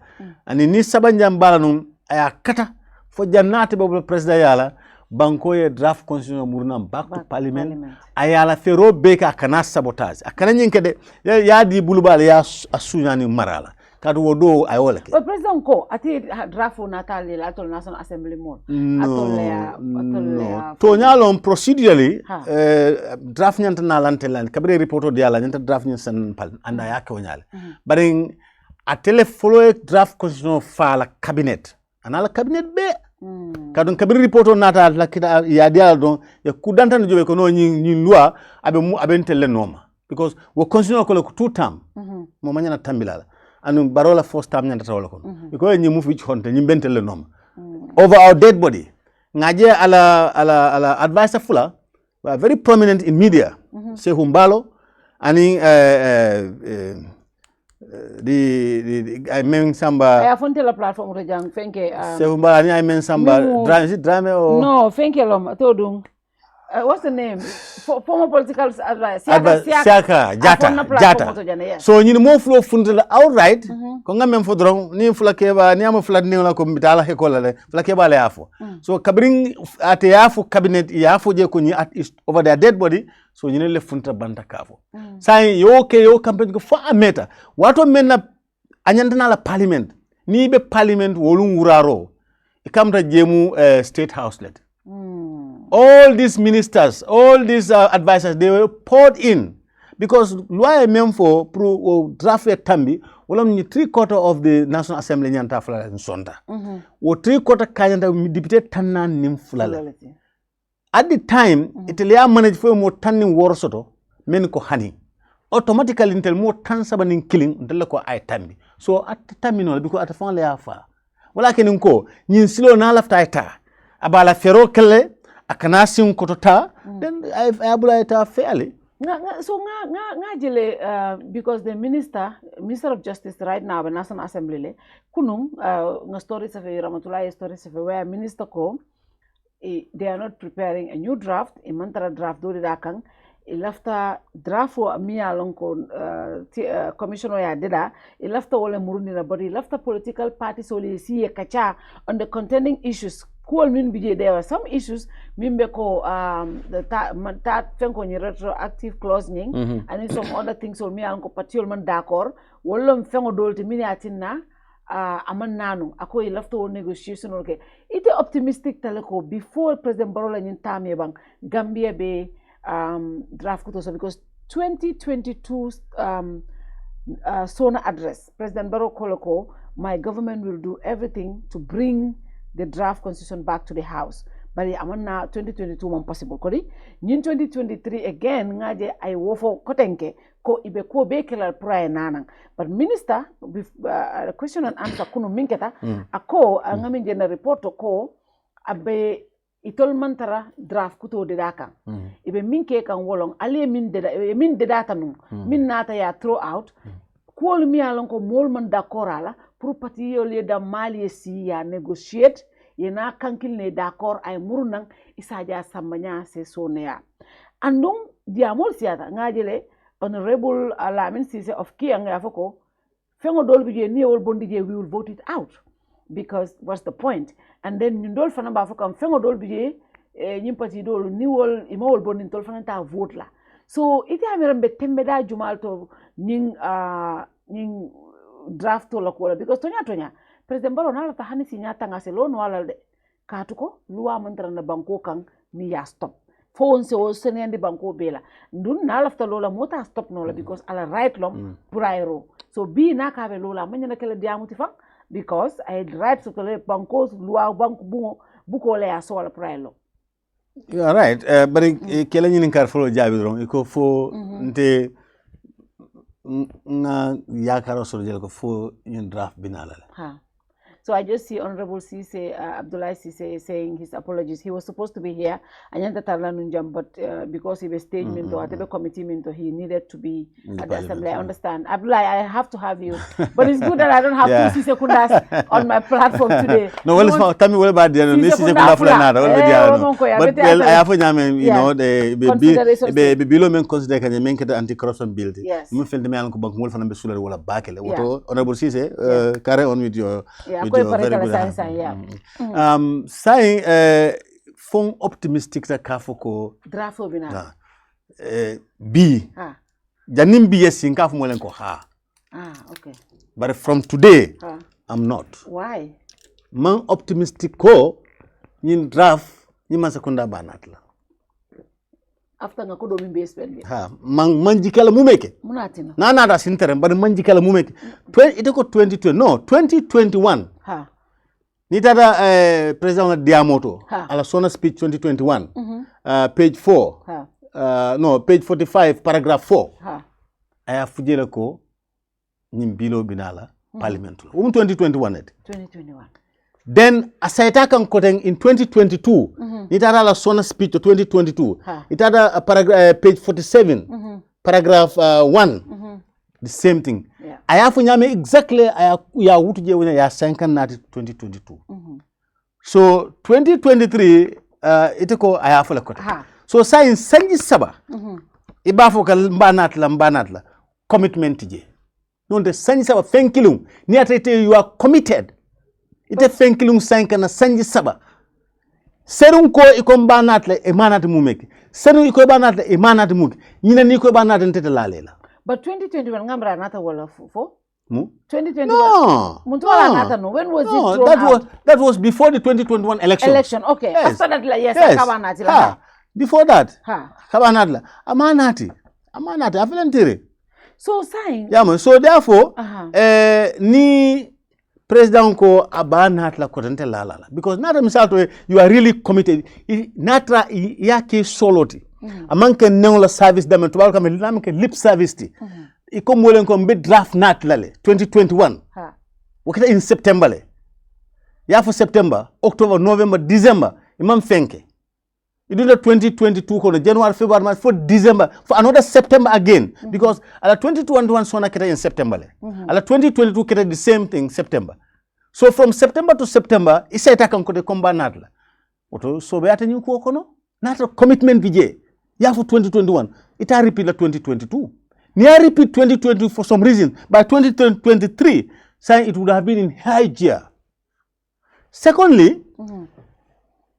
And in this Sabanjam Balanum, I kata for Janati Bobo President Yala, Bankoye draft constitutional Murnam back to Parliament. Ayala Fero Baker cannot sabotage. A Canadian Kede, Yadi Bulubal Asunani Marala. Kaduodo Iolake. But President Ko, I think draft for Natalie Atol National Assembly Mode. No. Tonyalon procedurally, draft Nyantana Lantelan, Cabaret reporter Diala, Nyanta draft Nyansan Pal, and Ayaka Onyal. But in a follow draft constitutional file cabinet, another cabinet be. Kadon Cabaret reporter Nata Lakita Yadia don, you couldn't do econo in Lua, Abentele Noma. Because we constitutional 2 term, Momana Tambilala. And Barola first time nyanta tawala because you move which hunt and you bentele nom over our dead body ngaje ala advisor fula were very prominent in media say Humbalo and the I mean samba I have la platform rejang fenke say Humbalo I mean samba drama or no fenke lom todung what's the name? Former political advisor. Siaka Jata. So you mo flow fundela outright. Konga mem fodron ni fulakeba ni amo flat ni la kombitala hekola le fulakeba le afo. So kabring ate afo cabinet yafo je ko ni at over their dead body. So you le funta banta kafo. Sai yo campaign ko fa meta. Wato menna anyantana la parliament. Ni be parliament wolum wuraro. Ikamta jemu state house let. All these ministers, all these advisors, they were poured in because loi même for draft tambi wolam ni 3/4 of the National Assembly nyanta fulala nsonda. O 3/4 kanyanta deputy tanna nim fulala. At the time, Italia managed for more tanning war soto men ko hani. Automatically intel more tan sabaning killing until ko ay tambi. So at the time because at the phone le afa. Wala kenin ko nyin silo na lafta ita. Abala fero kele akanasium kotota then I abula ita fairly. So jile because the Minister of Justice right now the National Assembly le kunung nga stories of Ramatullah stories of where minister ko they are not preparing a new draft a mantra draft do dakang ilafta draft for miya lonko commissioner ya dida ilafta wala murundi na body ilafta political parties oli siye kacha on the contending issues cool min bije there were some issues mimbe ko the fenko ni retroactive clause ning and some other things so miya lonko patiol man d'accord wala fengo dolti mini atinna aman nanu ako ilafta wala negotiation okay ite optimistic taleko before President Barola nyin tamye bang Gambia be draft kutoso because 2022 Sona address President Barrow Koloko my government will do everything to bring the draft constitution back to the house but amana 2022 man possible kodi nyin 2023 again ngaje ay wofo kotenke ko ibe ko be kelal prayer nanang but minister question and answer kuno minketa ako ngamin jena report ko abe itol mantara draft kuto de daka ibe minke kan wolong ali min de data num min nata ya throw out ko mi alon ko mol man d'accord ala pour parti yo le da mali si ya negotiate yena kankil ne d'accord ay murunang isaja sambanya se soneya andum diamol siata ngajele honorable Lamin Cisse of Kiang afoko fengo dolbi je ni wol bondi je we will vote it out because what's the point and then ndol fana ba fokam fengo dol bije nyimpati dol ni wol imawol bonin tol fana ta vote la so ite amerambe tembe da jumal to ning draft to la ko because tonya President Barrow na ta hani sinya tanga se lono wala de katuko luwa mantra na banko kan mi ya stop fo se o senende banko bela ndun na lafta lola mota stop no la because ala right lom purairo so bi na ka be lola manya na kala diamuti fa because I had rights to the bankos lua bank buko le aso ala prailo You are right. But kela nyini kar follow jabi wrong. Iko fo nte nga yakaro so jelo ko fo in draft binala. So I just see Honorable Cisse, Abdullah Cisse saying his apologies. He was supposed to be here, but because he was stage minto, whatever committee minto, he needed to be at the assembly. I understand. Abdullah, I have to have you. But it's good that I don't have two Cisse Kundas on my platform today. No, well, tell me what about the other. Cisse Kunda Fulana. But well, I have you know, the below men consider can make the anti-corruption bill. Yes. You feel the man ko bank mul fana be sula wala bakele. Honorable Cisse, carry on with your very good saying fong optimistic ta kafoko drafo bina B janim B yes in kafu molen ko ha okay, but from today I'm not. Why? Man optimistic ko nin draft ni man sekunda banatla after nga ko do min be spend man jikala mumeke munatina na da sintere but man jikala mumeke ite ko 2020 no 2021 ni tada president Diamoto ala sona speech 2021 page 4 no page 45 paragraph 4 aya fujele ko nim bilo binala parliament 2021 then asaita kan koteng in 2022 ni tada la sona speech 2022 itada page 47 paragraph 1 the same thing. Aya funyame exactly aya ya wutuje wona ya 5 nati 2022. So 2023 itiko aya fula kota. So sai sanji saba. Ibafo kal mbanatla commitment je. Non de sanji saba fenkilum ni atete you are committed. Ite fenkilum 5 na sanji saba. Serun ko iko mbanatla emanat mumeke. Serun iko banatla emanat mumeke. Nyina ni ko banatla ntete lalela. But 2021 ngambra nata wala for 2021 no. When was it thrown that was before the 2021 election. Okay. Yes. After that yes. Before that kabanatla amanati afilantire. So saying so therefore ni president ko abanatla kotente lalala because nata misato you are really committed natra yake soloti amanke nengola service dame to welcome amanke lip service ti iko molen ko mbe draft nat lale 2021 wakita in September le ya for September October November December imam fenke you do the 2022 ko January February March for December for another September again because ala 2021 sona kita in September le ala 2022 kita the same thing September. So from September to September isaita kan ko de combat nat la oto so be ata nyuko kono nata commitment bije ya for 2021 it a repeat la 2022 near repeat 2022 for some reason by 2023 saying it would have been in high gear. Secondly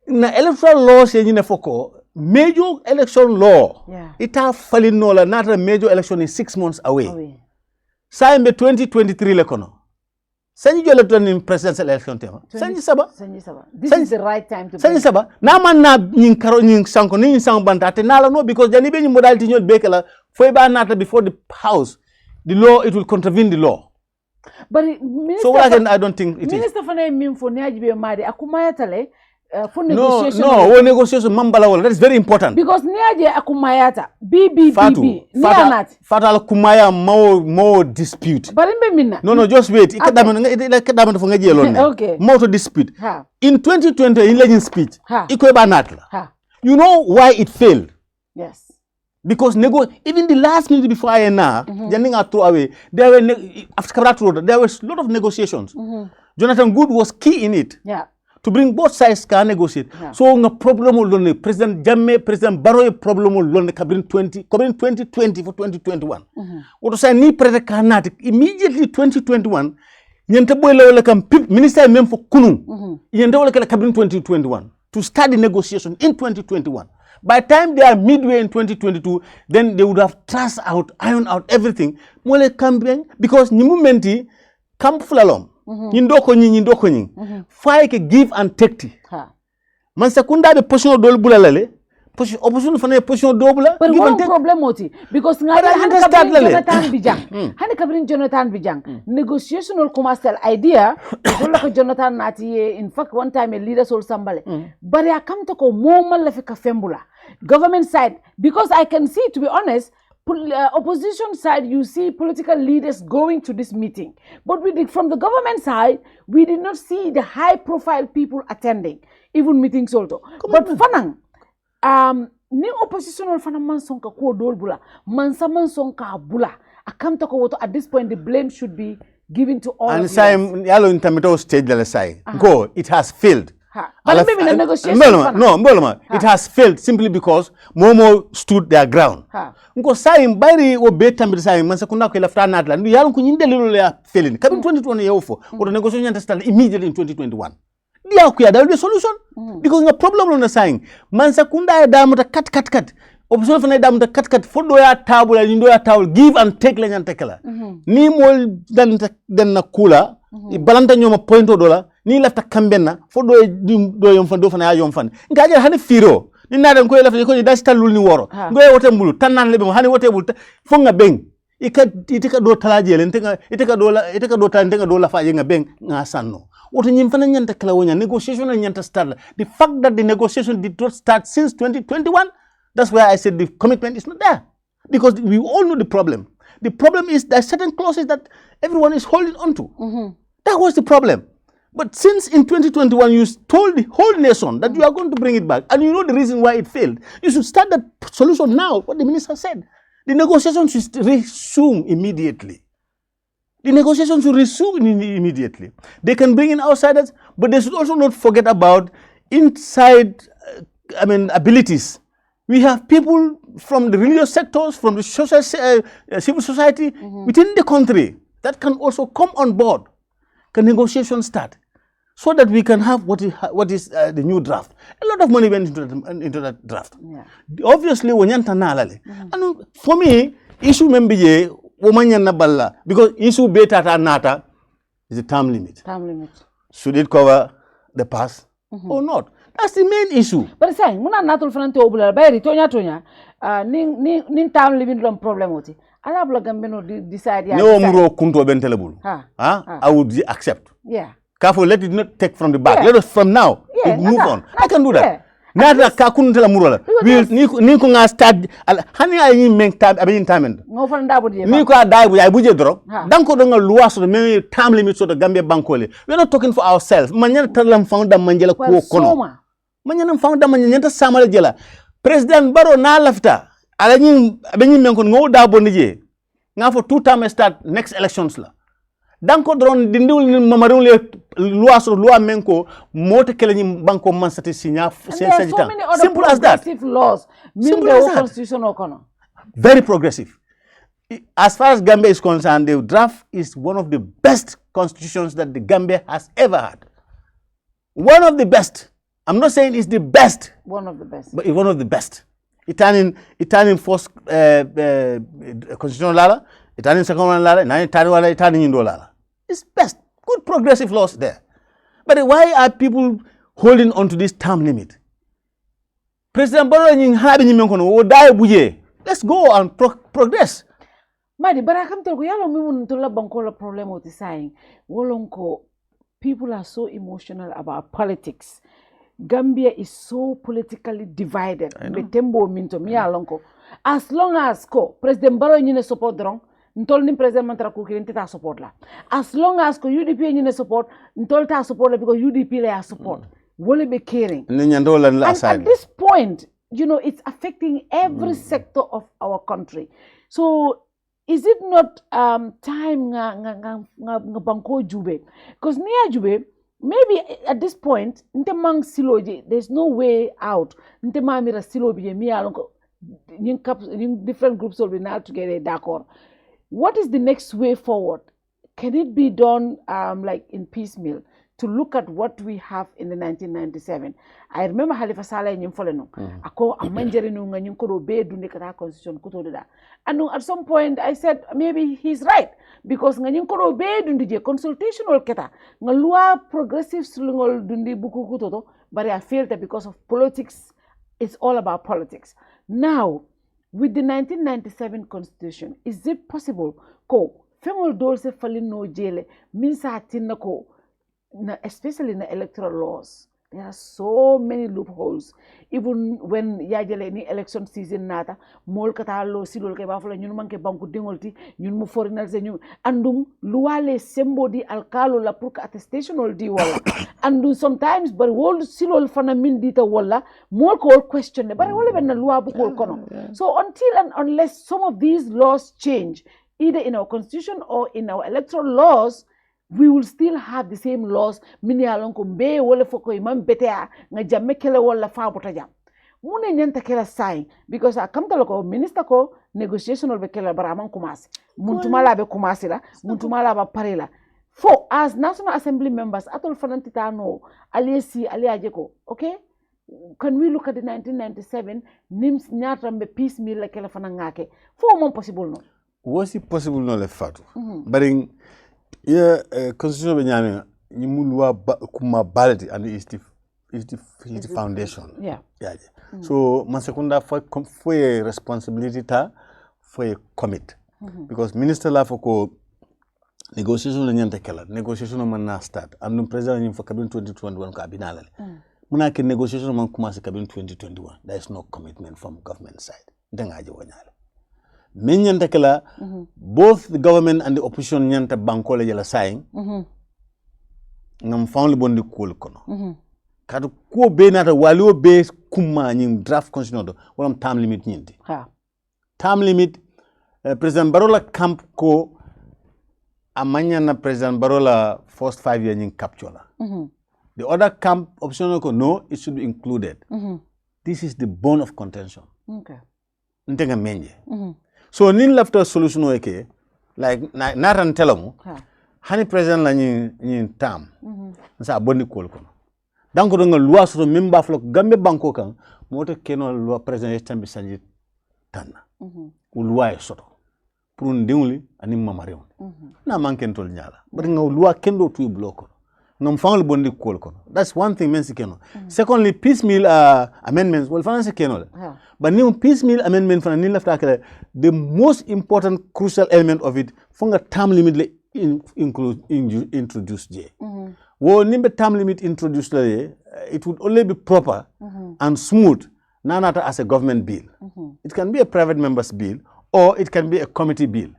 na electoral law say ni foko major election law it a falling no la nata major election is 6 months away. Saying be 2023 le kono sanji jole in presidential election tema sanji saba this is the right time to sanji saba na man na nyin karo nyin sanko nyin sang banta te nala no because jani be ni modality nyol bekela foi ba nata before the house the law it will contravene the law. But so what again I don't think it Minister is. Fana mimfo ni ajibe made akumayatale for negotiation. No, negotiation mambala wala. That is very important. Because niaje akumayata BBBB Fatal kumaya more dispute. But minna. No, just wait. Ikadama for ngaji alone. Okay. More to dispute. In 2020 in legend speech, iko banatla. You know why it failed? Yes. Because even the last minute before INR, Janinga threw away, there were after Kabrat Road, there was a lot of negotiations. Jonathan Good was key in it. To bring both sides can negotiate. So no problem will President Jammeh, President Barrow problem will covering 2020 for 2021. What to say ni President Kanat immediately 2021. Minister mem for Kunu. Covering 2021 to start the negotiation in 2021. By the time they are midway in 2022, then they would have trust out, iron out everything. Mole campaign because ni momenti camp fulalom. Nyindoko nyi. Fire ke give and take ti. Man sekunda be position dol bulalale. opposition fana position double but one problem oti because Jonathan Bijang negotiation or commercial idea ko Jonathan nati in fact one time a leader sol sambale but I come to ko moment la fika fembula government side because I can see, to be honest, opposition side, you see political leaders going to this meeting. But from the government side, we did not see the high-profile people attending, even meetings also. But fanang, ni opposition or fanang mansonka ko dolbula, mansa mansonka bula. Akamta ko woto at this point, the blame should be given to all. And say, yalo intermito stage la say, go, it has failed. But maybe the negotiation. It has failed simply because Momo stood their ground. Nko sai mbari wo beta mbiri sai mansa kuna ko lafta na atla ndu yalo kunyinde lilo ya failing. Kabin 2020 yofo, or negotiation to start immediately in 2021. Dia ku ya there will be a solution because the problem on the saying mansa kunda ya damu ta cut. Opposition fana damu ta cut fodo ya tabula lindo ya table give and take lenyan tekela. Ni mol dan na kula balanta nyoma pointo dola ni lafta kambena fodo do yom fan do fana ya yom fan ngaje hani firo ni na dan ko lafta ko da stalul ni woro ngoy wote mbulu tanan lebe hani wote bul fonga beng itika do talaje len itika do tan do la fa yenga beng nga sanno woto nyim fana nyanta kala wonya negotiation nyanta start. The fact that the negotiation did not start since 2021, that's why I said the commitment is not there, because we all know the problem. The problem is there are certain clauses that everyone is holding on to. That was the problem. But since in 2021 you told the whole nation that you are going to bring it back, and you know the reason why it failed, you should start that solution now, what the minister said. The negotiations should resume immediately. The negotiations should resume immediately. They can bring in outsiders, but they should also not forget about inside, abilities. We have people from the religious sectors, from the social, civil society within the country that can also come on board. Can negotiations start so that we can have what is the new draft? A lot of money went into that draft. Yeah. Obviously, and for me, issue membiye womanya na balla because issue beta nata is a term limit. Term limit. Should it cover the past or not? That's the main issue. But saying muna natul fanante obula bayri tonya nin term limit dom problem oti. Ala bla gambeno decide ya. No muro kunto bentelebul. I would accept. Yeah. Careful, let it not take from the back. Let us from now move on. I can do that. Nada ka kuntela murola. Ni ko nga start hani ay men time abin time. Ngo fan da budi. Ni ko dai bu ay buje dro. Dan ko do nga loi so me time limit so the Gambia bankole. We are not talking for ourselves. Manyana talam found da manjela ko kono. Manyana found da manyanta samala jela. President Barrow na lafta. Ala nyi abin men ko ngo da bonije. Nga for 2 term start next elections la. Danko dron dindiwul ni mamarun le loi sur loi menko mote kele ni banko mansati signa sagita. Simple as that. Laws. Simple as that. Constitution okono. Very progressive. As far as Gambia is concerned, the draft is one of the best constitutions that the Gambia has ever had. One of the best. I'm not saying it's the best. One of the best. But it's one of the best. It turning first constitutional lala. Italian second one lala, Italian lala. It's best. Good progressive laws there. But why are people holding on to this term limit? President Barrow let's go and progress. Madi, but I come to yalo mi to la bankola problem with saying wolonko people are so emotional about politics. Gambia is so politically divided. Betembo minto mi alonko. As long as President Barrow nyine support drong, ntol ni president mantra ko kirente ta support la. As long as UDP nyine support, ntol ta support la because UDP la support. Wole be caring. And at this point, it's affecting every sector of our country. So is it not time nga banko jube? Because near jube, maybe at this point, ntemang siloji, there's no way out. Ntema mira siloji mi alonko. Different groups will be now together, d'accord. What is the next way forward? Can it be done like in piecemeal to look at what we have in the 1997? I remember Halifa Saleh in Foleno. Ako amanjeri nunga nyunkoro be dunde kata constitution kutoda. And at some point I said maybe he's right because nga nyunkoro be dunde je consultation ol keta nga loi progressive sulungol dundi buku kutoto but I felt that because of politics It's all about politics. Now, with the 1997 constitution, is it possible ko femol dol se falin no jele min sa tinna ko especially in the electoral laws? There are so many loopholes. Even when yajele ni election season nata, mol kata lo silol ke bafula ñun manke banku dingolti ñun mu foreigners ñun andum luwale sembo di alkalo la pour attestation ol di wala andum sometimes but wol silol fana min dita wala mol ko question but wala ben loi bu ko kono. So until and unless some of these laws change either in our constitution or in our electoral laws, we will still have the same laws. Mini alonko mbe wole foko imam betea nga jamme kele wala fa bota jam. Mune nyanta kela sign because akamta loko minister ko negotiation ol be kela baraman kumasi. Muntumala be kumasi la, muntumala ba parela. For as National Assembly members, atol fanantita no aliesi aliajeko, okay? Can we look at the 1997 nims nyatrambe piecemeal la kela fanangake? For mon possible no. Was it possible no le fatu? But yeah, constitution be nyame ni mulwa kuma baladi and is the foundation. Yeah. So man sekunda for responsibility ta for commit. Because minister la foko negotiation la nyanta kala negotiation man na start and the president ni for cabinet 2021 ka binala. Muna ke negotiation man kuma se cabinet 2021. There is no commitment from government side. Ndenga je wanyala. Men nyanta kala both the government and the opposition nyanta banko la jala saying ngam fawn le bondi kol kono kadu ko be nata walio be kuma nyim draft constitution do wala time limit nyindi time limit president Barola camp ko amanya na president Barola first 5 years nying capture la the other camp option ko no, it should be included. This is the bone of contention. Okay. Ntenga menje. So nin lafta solution weke like naran telamu hani president la ni tam sa bonni kol kono donc do nga loi so memba flo gambe banko kan moto keno loi president tambi sanji tanna u loi soto pour ndewli ani mamare na manken tol nyala but nga loi kendo tu bloko ngam fangol bondi kol kono. That's one thing mensi keno. Secondly, piecemeal amendments well finance keno. But new piecemeal amendment for ni lafta kala the most important crucial element of it funga term limit introduced je. Wo nimbe term limit introduced it would only be proper and smooth nanata as a government bill. It can be a private member's bill or it can be a committee bill.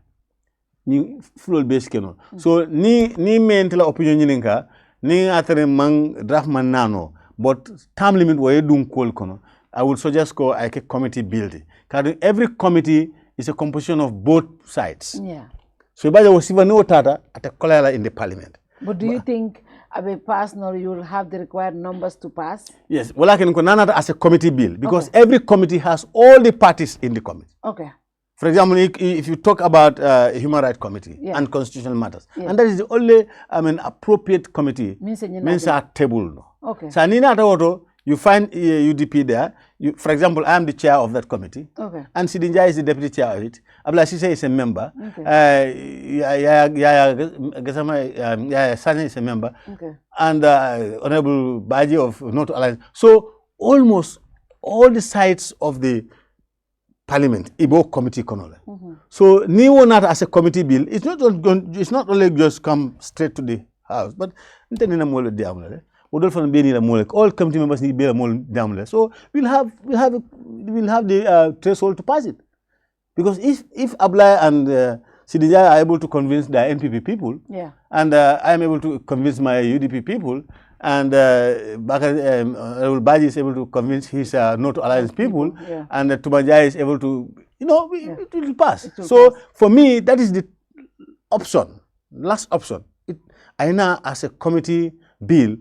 Ni full base keno. So ni mentala opinion nyininka ni atere mang draft man nano but term limit wa yedun kol kono. I would suggest go a committee building. Because every committee is a composition of both sides. Yeah. So if was even no tata at a cholera in the parliament. But do you think Abe pass or you will have the required numbers to pass? Yes. Well, I can go as a committee bill because every committee has all the parties in the committee. Okay. For example, if you talk about Human Rights Committee and constitutional matters, and that is the only appropriate committee means a table. No. Okay. So you find UDP there. For example, I am the chair of that committee. Okay. And Sidinja is the deputy chair of it. Abla Sise is a member. Okay. Sani is a member. Okay. And Honorable Baji of North Alliance. So almost all the sides of the parliament, Ibo committee konola. So ni not as a committee bill, it's not only just come straight to the house, but all committee members need be more. So we'll have the threshold to pass it. Because if Abla and Sidija are able to convince the NPP people, and I am able to convince my UDP people, and Baji is able to convince his North Alliance people, and Tubanja is able to, it will pass. For me, that is the option, last option. Aina as a committee bill,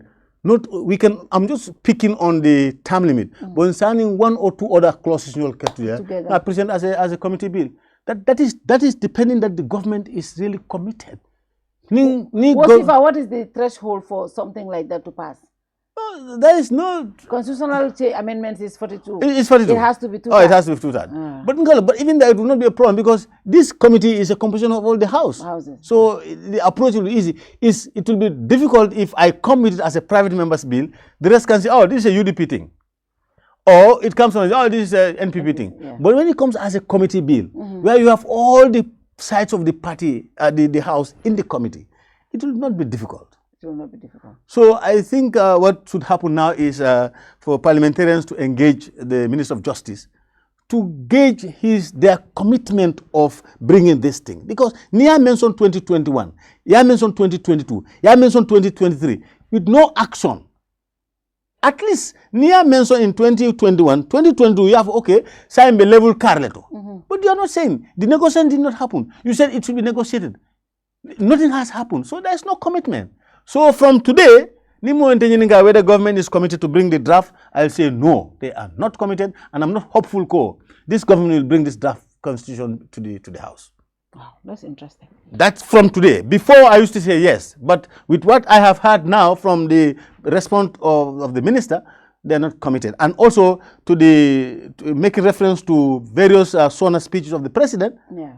I'm just picking on the term limit, but signing one or two other clauses you will get together. I present as a committee bill. That is depending that the government is really committed. What is the threshold for something like that to pass? No, there is no constitutional amendments is 42. It's 42. It has to be 2/3. Oh, it has to be 2/3. But even that, it will not be a problem because this committee is a composition of all the houses. So the approach will be easy. It will be difficult if I come with it as a private member's bill. The rest can say, oh, this is a UDP thing. Or it comes from, oh, this is an NPP thing. Yeah. But when it comes as a committee bill, where you have all the sides of the party, the House in the committee, it will not be difficult. It will not be difficult. So I think what should happen now is for parliamentarians to engage the Minister of Justice to gauge their commitment of bringing this thing. Because Nia mentioned 2021, Nia mentioned 2022, Nia mentioned 2023, with no action. At least Nia mentioned in 2021, 2022, you have, okay, sign the level Carleto. But you are not saying, the negotiation did not happen. You said it should be negotiated. Nothing has happened, so there is no commitment. So from today, whether the government is committed to bring the draft, I'll say no, they are not committed, and I'm not hopeful this government will bring this draft constitution to the House. Wow, that's interesting. That's from today. Before I used to say yes, but with what I have heard now from the response of the minister, they're not committed. And also to making reference to various SONA speeches of the president,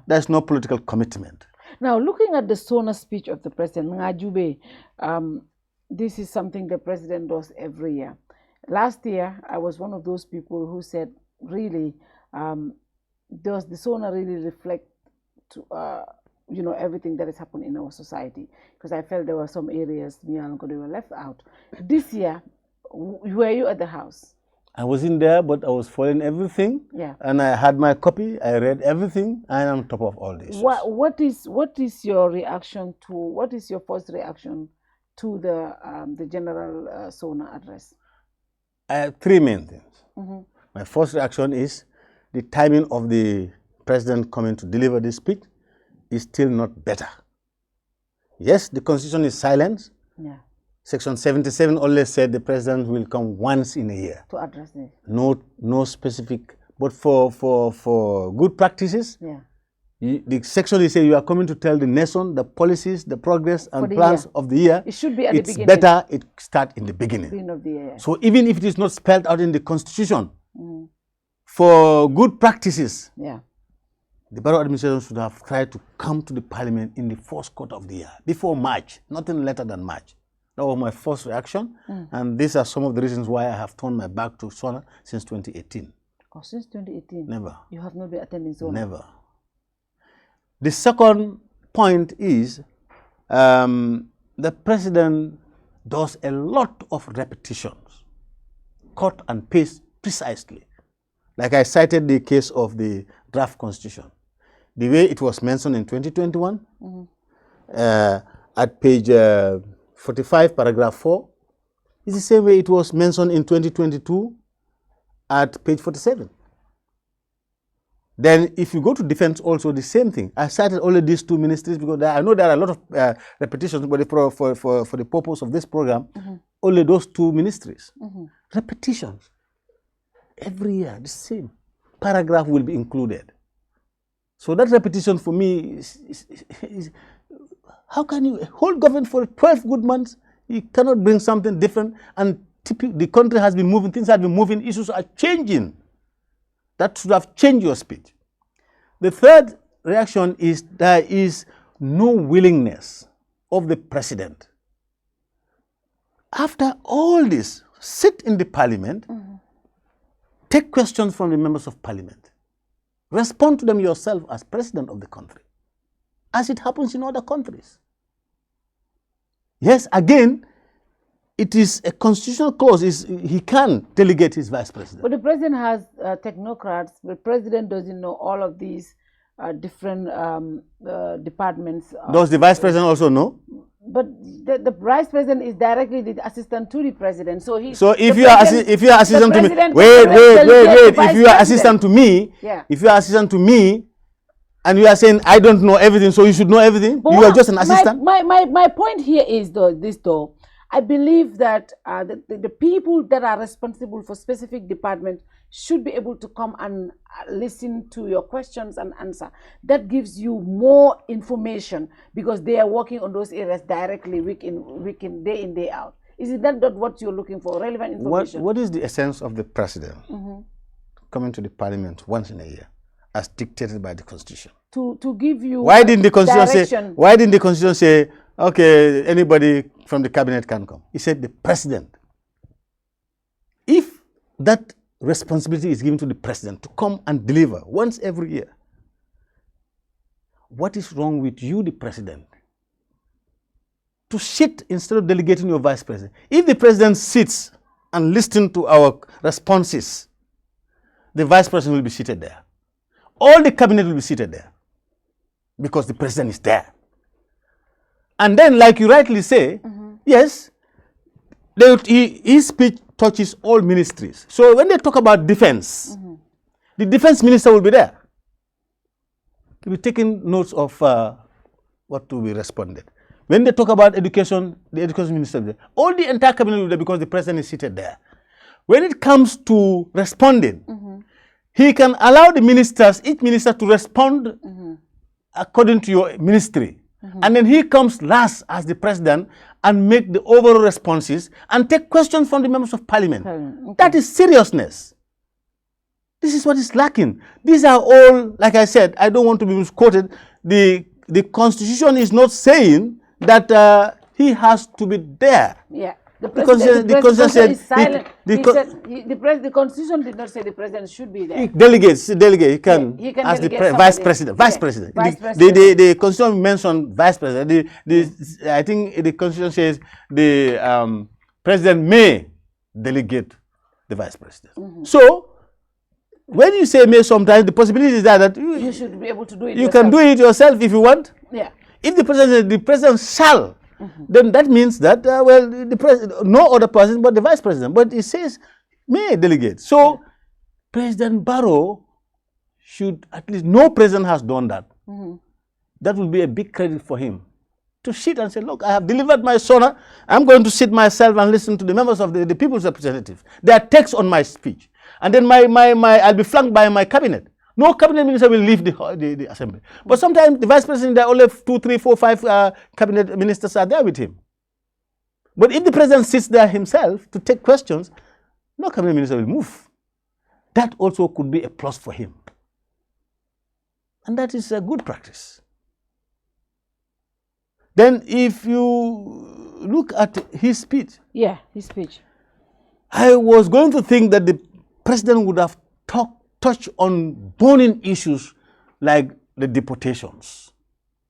there's no political commitment. Now, looking at the SONA speech of the president, Ngajube, this is something the president does every year. Last year, I was one of those people who said, really, does the SONA really reflect to, everything that has happened in our society? Because I felt there were some areas they were left out. This year, were you at the House? I was in there, but I was following everything. Yeah. And I had my copy. I read everything. I am on top of all this. What is your reaction to? What is your first reaction to the general SONA address? I have three main things. My first reaction is the timing of the president coming to deliver this speech is still not better. Yes, the constitution is silent. Yeah. Section 77 only said the president will come once in a year. To address it. No specific, but for good practices, the section is saying you are coming to tell the nation the policies, the progress and plans of the year. It should be at the beginning. It's better it start in the beginning. Of the year. So even if it is not spelled out in the constitution, for good practices, the Barrow administration should have tried to come to the parliament in the first quarter of the year, before March, nothing later than March. That was my first reaction, and these are some of the reasons why I have turned my back to SONA since 2018. Oh, since 2018? Never. You have not been attending SONA? Never. The second point is the president does a lot of repetitions, cut and paste precisely. Like I cited the case of the draft constitution. The way it was mentioned in 2021, at page 45, paragraph 4, is the same way it was mentioned in 2022 at page 47. Then if you go to defense also, the same thing. I cited only these two ministries because I know there are a lot of repetitions, but for the purpose of this program, only those two ministries. Repetitions. Every year, the same paragraph will be included. So that repetition for me is how can you hold government for 12 good months? You cannot bring something different, and the country has been moving, things have been moving, issues are changing. That should have changed your speech. The third reaction is there is no willingness of the president. After all this, sit in the parliament, take questions from the members of parliament, respond to them yourself as president of the country, as it happens in other countries. Yes, again, it is a constitutional clause. He can delegate his vice president. But the president has technocrats. The president doesn't know all of these different departments. Does the vice president also know? But the vice president is directly the assistant to the president. So he. So if you are assistant to me, wait. If you are assistant to me, if you are assistant to me, and you are saying I don't know everything, so you should know everything. But you are just an assistant. My point here is though. I believe that the people that are responsible for specific departments should be able to come and listen to your questions and answer. That gives you more information because they are working on those areas directly week in, day in, day out. Is it that what you're looking for, relevant information? What is the essence of the president coming to the parliament once in a year as dictated by the constitution? To give you Why didn't the constitution say, okay, anybody from the cabinet can come? He said the president. If that responsibility is given to the president to come and deliver once every year. What is wrong with you, the president, to sit instead of delegating your vice president? If the president sits and listens to our responses, the vice president will be seated there. All the cabinet will be seated there because the president is there. And then, like you rightly say, yes, his speech touches all ministries. So when they talk about defense, the defense minister will be there. He'll be taking notes of what to be responded. When they talk about education, the education minister will be there. All the entire cabinet will be there because the president is seated there. When it comes to responding, he can allow the ministers, each minister, to respond according to your ministry. And then he comes last as the president and make the overall responses and take questions from the members of parliament. That is seriousness. This is what is lacking. These are all, like I said, I don't want to be misquoted. The constitution is not saying that he has to be there. Yeah. The constitution said is silent. The constitution did not say the president should be there. He delegates. He can ask the vice president. The constitution mentioned vice president. I think the constitution says the president may delegate the vice president. So when you say may, sometimes the possibility is that you should be able to do it. You yourself. can do it yourself if you want. Yeah. If the president shall. Then that means that, well, the president, no other person but the vice president. But it says may delegate. So President Barrow should, at least no president has done that. That will be a big credit for him. To sit and say, look, I have delivered my sonnet. I'm going to sit myself and listen to the members of the people's representatives. There are texts on my speech. And then I'll be flanked by my cabinet. No cabinet minister will leave the assembly. But sometimes the vice president, there are only 2, 3, 4, 5 cabinet ministers are there with him. But if the president sits there himself to take questions, no cabinet minister will move. That also could be a plus for him. And that is a good practice. Then if you look at his speech. Yeah, his speech. I was going to think that the president would have touch on burning issues like the deportations,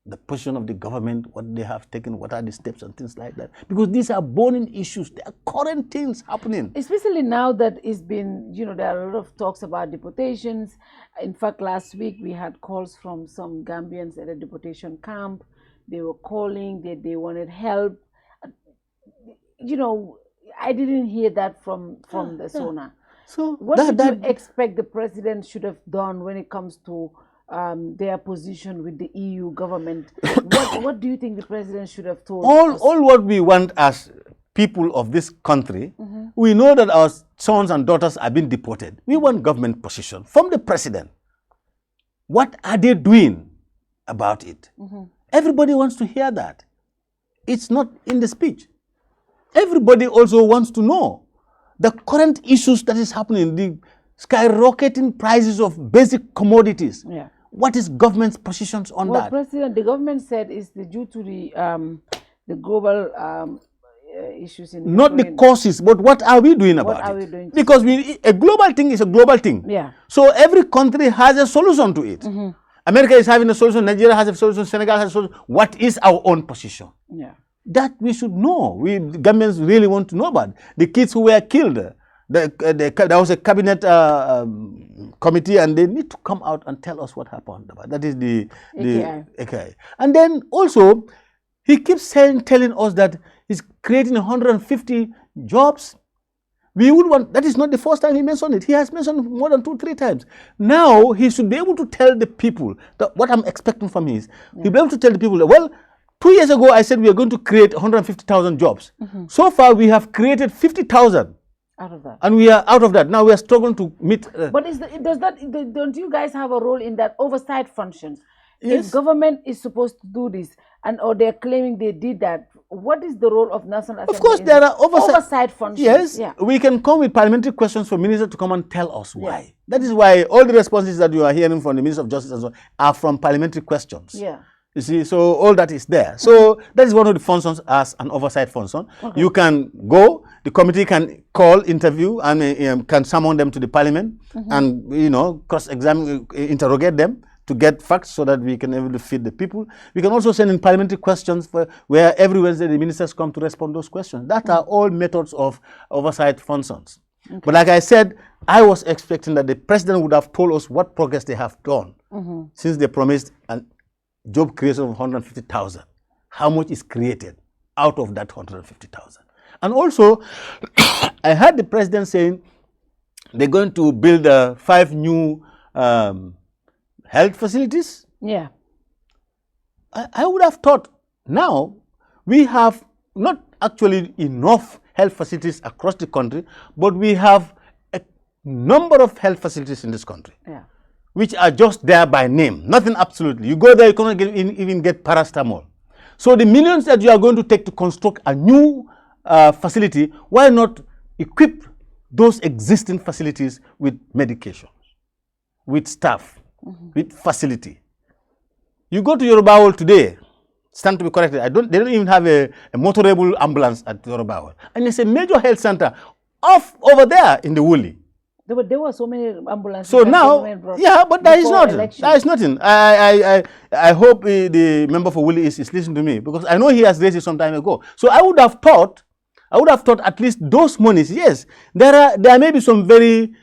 the position of the government, what they have taken, what are the steps and things like that. Because these are burning issues. There are current things happening. Especially now that it's been, there are a lot of talks about deportations. In fact, last week we had calls from some Gambians at a deportation camp. They were calling, they wanted help. I didn't hear that from the SONA. So what did you expect the president should have done when it comes to their position with the EU government? What do you think the president should have told us? All what we want as people of this country, we know that our sons and daughters are being deported. We want government position from the president. What are they doing about it? Everybody wants to hear that. It's not in the speech. Everybody also wants to know the current issues that is happening, the skyrocketing prices of basic commodities. Yeah. What is government's positions on that? President, the government said it's due to the global issues in not Ukraine. The causes, but what are we doing about it? What are we doing? Because a global thing is a global thing. Yeah. So every country has a solution to it. America is having a solution, Nigeria has a solution, Senegal has a solution. What is our own position? Yeah. That we should know. We Gambians really want to know about the kids who were killed. There was a cabinet committee, and they need to come out and tell us what happened. That is the AKI. And then also, he keeps telling us that he's creating 150 jobs. We would want. That is not the first time he mentioned it. He has mentioned it more than 2, 3 times. Now he should be able to tell the people that what I'm expecting from him is he'll be able to tell the people that, well, 2 years ago, I said we are going to create 150,000 jobs. So far, we have created 50,000. Out of that. And we are out of that. Now we are struggling to meet. But don't you guys have a role in that oversight function? Yes. If government is supposed to do this, or they're claiming they did that, what is the role of National Assembly? Of course, there are oversight functions. Yes, yeah. We can come with parliamentary questions for ministers to come and tell us why. Yeah. That is why all the responses that you are hearing from the Minister of Justice and so on are from parliamentary questions. Yeah. You see, so all that is there. So that is one of the functions as an oversight function. Okay. You can go, the committee can call, interview, and can summon them to the parliament and, you know, cross-examine, interrogate them to get facts so that we can able to feed the people. We can also send in parliamentary questions where every Wednesday the ministers come to respond to those questions. That are all methods of oversight functions. Okay. But like I said, I was expecting that the president would have told us what progress they have done since they promised a job creation of 150,000. How much is created out of that 150,000? And also, I heard the president saying they're going to build 5 new health facilities. Yeah. I would have thought now we have not actually enough health facilities across the country, but we have a number of health facilities in this country, which are just there by name, nothing absolutely. You go there, you cannot even get paracetamol. So the millions that you are going to take to construct a new facility, why not equip those existing facilities with medications, with staff, with facility? You go to Yorubawol today, stand to be corrected, they don't even have a motorable ambulance at Yorubawol. And it's a major health center off over there in the Woolly. There were so many ambulances. So now, yeah, but there is nothing. There is nothing. I hope the member for Woolly is listening to me, because I know he has raised it some time ago. So I would have thought at least those monies, yes, there may be some very,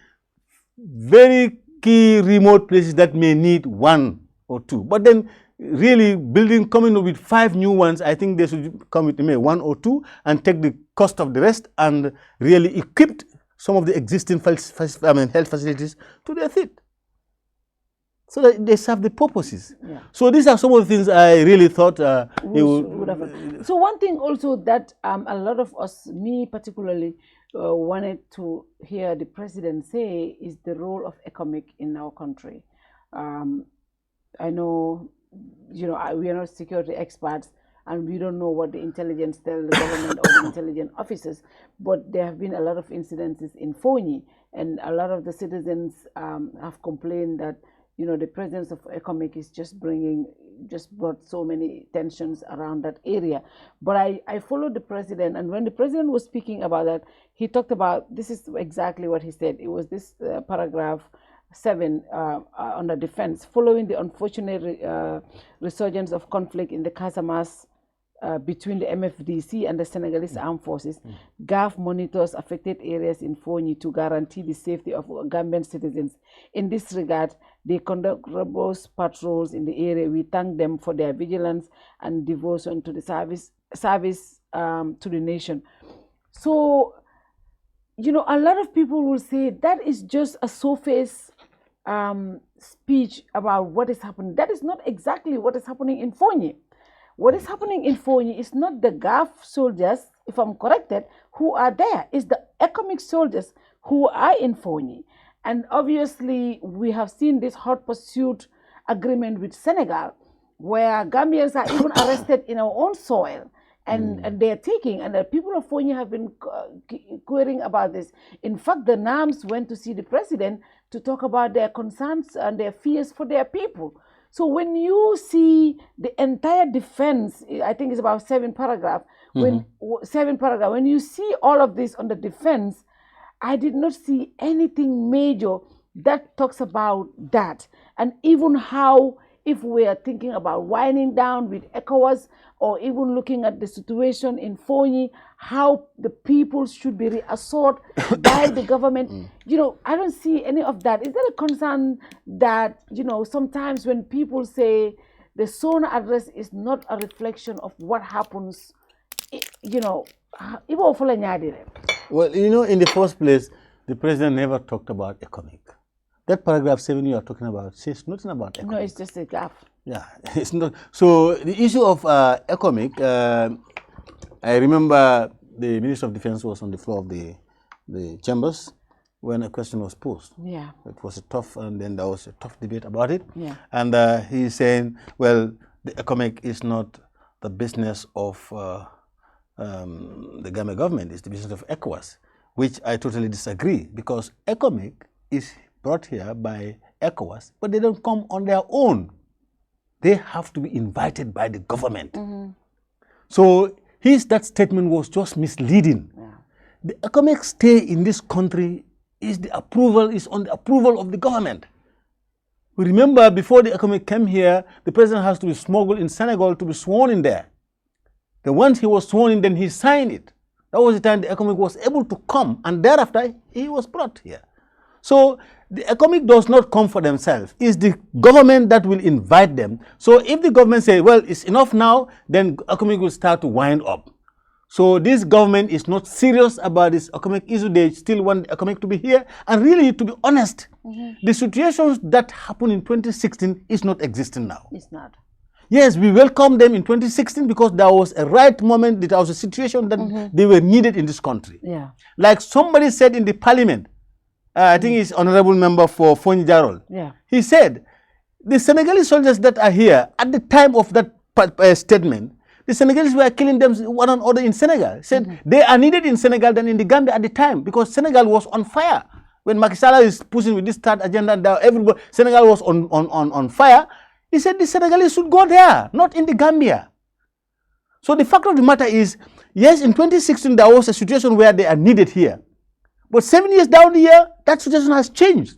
very key remote places that may need 1 or 2. But then really coming up with 5 new ones, I think they should come with maybe 1 or 2 and take the cost of the rest and really equip some of the existing health facilities to their feet, so that they serve the purposes. Yeah. So these are some of the things I really thought would have. So one thing also that a lot of us, me particularly, wanted to hear the president say is the role of ECOMIC in our country. I know, you know, we are not security experts, and we don't know what the intelligence tell the government or the intelligence officers, but there have been a lot of incidences in Fonyi, and a lot of the citizens have complained that, you know, the presence of ECOMIC is just brought so many tensions around that area. But I followed the president, and when the president was speaking about that, he talked about, this is exactly what he said. It was this paragraph 7 under defense. Following the unfortunate resurgence of conflict in the Casamance between the MFDC and the Senegalese armed forces, GAF monitors affected areas in Fonyi to guarantee the safety of Gambian citizens. In this regard, they conduct robust patrols in the area. We thank them for their vigilance and devotion to the service to the nation. So, you know, a lot of people will say that is just a surface speech about what is happening. That is not exactly what is happening in Fonyi. What is happening in Fonyi is not the GAF soldiers, if I'm corrected, who are there. It's the ECOMIC soldiers who are in Fonyi. And obviously, we have seen this hot pursuit agreement with Senegal, where Gambians are even arrested in our own soil. And they're taking, and the people of Fonyi have been querying about this. In fact, the NAMs went to see the president to talk about their concerns and their fears for their people. So when you see the entire defense, I think it's about 7 paragraphs, when you see all of this on the defense, I did not see anything major that talks about that. And even how, if we are thinking about winding down with ECOWAS, or even looking at the situation in Fonyi, how the people should be reassured by the government. You know, I don't see any of that. Is there a concern that, you know, sometimes when people say the SONA address is not a reflection of what happens, you know, well, you know, in the first place, the president never talked about ECOMIC. That paragraph 7 you are talking about says nothing about ECOMIC. No, it's just a gap. Yeah, it's not. So the issue of ECOMIC, I remember the Minister of Defense was on the floor of the chambers when a question was posed. Yeah. It was a tough, and then there was a tough debate about it. Yeah. And he's saying, well, the ECOMIC is not the business of the Gambia government, it's the business of ECOWAS, which I totally disagree, because ECOMIC is brought here by ECOWAS, but they don't come on their own. they have to be invited by the government. So that statement was just misleading. The economic stay in this country is on the approval of the government. We remember before the economic came here, the president has to be smuggled in Senegal to be sworn in there. Then once he was sworn in, then he signed it. That was the time the economic was able to come, and thereafter he was brought here. So the economic does not come for themselves. It's the government that will invite them. So if the government say, well, it's enough now, then economic will start to wind up. So this government is not serious about this economic issue. They still want the economic to be here. And really, to be honest, the situations that happened in 2016 is not existing now. It's not. Yes, we welcomed them in 2016 because there was a right moment, there was a situation that they were needed in this country. Yeah. Like somebody said in the parliament, I think it's honorable member for Fonyi Jarol. Yeah. He said, the Senegalese soldiers that are here, at the time of that statement, the Senegalese were killing them one another in Senegal. Said they are needed in Senegal than in the Gambia at the time because Senegal was on fire. When Macky Sall is pushing with this third agenda, everybody, Senegal was on fire. He said the Senegalese should go there, not in the Gambia. So the fact of the matter is, yes, in 2016 there was a situation where they are needed here. But 7 years down the year, that situation has changed.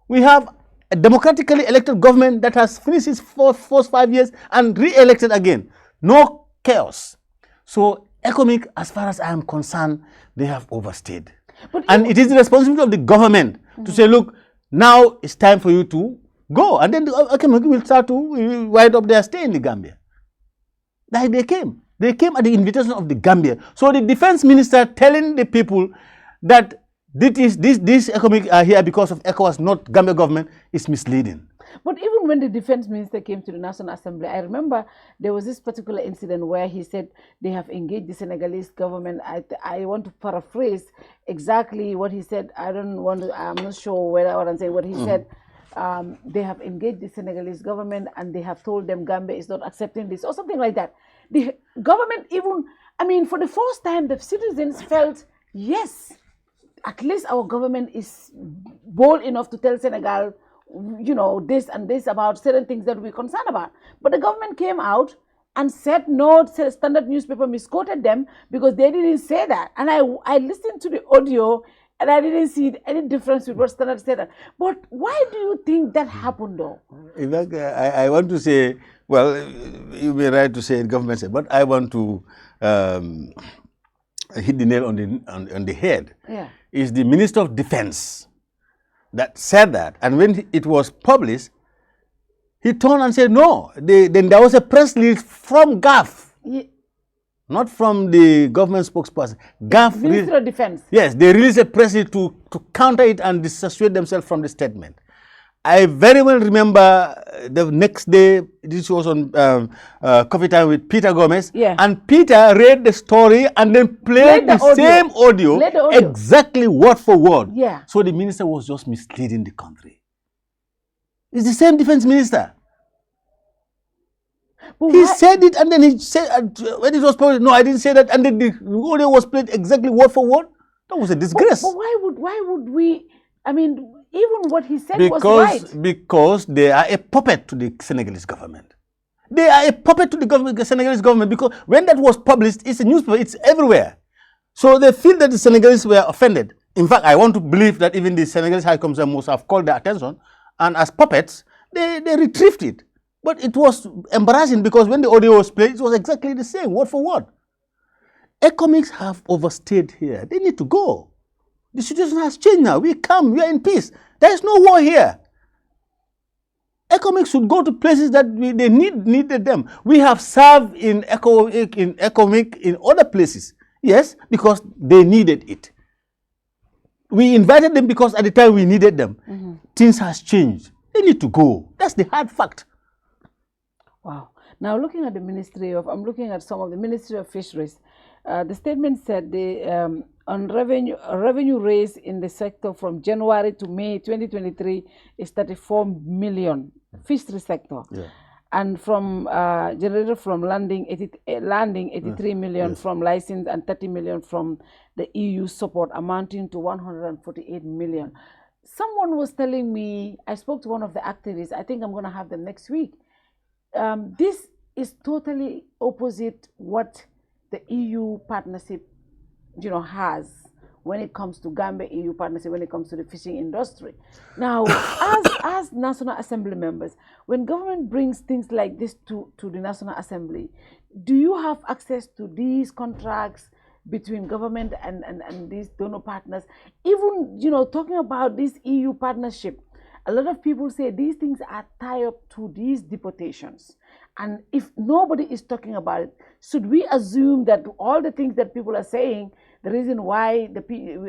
We have a democratically elected government that has finished its first 5 years and re-elected again. No chaos. So economic, as far as I am concerned, they have overstayed. And it is the responsibility of the government to say, look, now it's time for you to go. And then the economic will start to wind up their stay in the Gambia. Like they came. They came at the invitation of the Gambia. So the defense minister telling the people that this economic are here because of ECOWAS, not Gambia government, is misleading. But even when the defense minister came to the National Assembly, I remember there was this particular incident where he said they have engaged the Senegalese government. I want to paraphrase exactly what he said. I'm not sure what I'm saying. What he said, they have engaged the Senegalese government and they have told them Gambia is not accepting this or something like that. The government for the first time, the citizens felt, yes, at least our government is bold enough to tell Senegal, this and this about certain things that we're concerned about. But the government came out and said no, Standard newspaper misquoted them because they didn't say that. And I listened to the audio and I didn't see any difference with what Standard said. But why do you think that happened though? In fact, I want to say, well, you may right to say government said, but I want to hit the nail on the head. Yeah. Is the Minister of Defense that said that, and when it was published, he turned and said no. Then there was a press release from GAF, not from the government spokesperson. GAF, Minister of Defense. Yes, they released a press release to counter it and dissociate themselves from the statement. I very well remember the next day, this was on Coffee Time with Peter Gomez, and Peter read the story and then played the same audio, exactly word for word. Yeah. So the minister was just misleading the country. It's the same defense minister. But he said it and then he said, when it was published, no, I didn't say that, and then the audio was played exactly word for word. That was a disgrace. But why would we, even what he said was right. Because they are a puppet to the Senegalese government. They are a puppet to the Senegalese government because when that was published, it's a newspaper, it's everywhere. So they feel that the Senegalese were offended. In fact, I want to believe that even the Senegalese High Commissioner must have called their attention, and as puppets, they retrieved it. But it was embarrassing because when the audio was played, it was exactly the same, word for word. Economics have overstayed here. They need to go. The situation has changed now. We are in peace. There is no war here. Economics should go to places that they needed them. We have served in economic in other places. Yes, because they needed it. We invited them because at the time we needed them. Things has changed. They need to go. That's the hard fact. Wow. Now looking at I'm looking at some of the Ministry of Fisheries. The statement said the on revenue raised in the sector from January to May 2023 is 34 million, fishery sector. Yeah. And from generated from landing 83 million from license and 30 million from the EU support, amounting to 148 million. someone was telling me, I spoke to one of the activists, I think I'm going to have them next week. This is totally opposite what the EU partnership, has when it comes to Gambia EU partnership, when it comes to the fishing industry. Now, as National Assembly members, when government brings things like this to the National Assembly, do you have access to these contracts between government and these donor partners? Even, talking about this EU partnership, a lot of people say these things are tied up to these deportations. And if nobody is talking about it, should we assume that all the things that people are saying, the reason why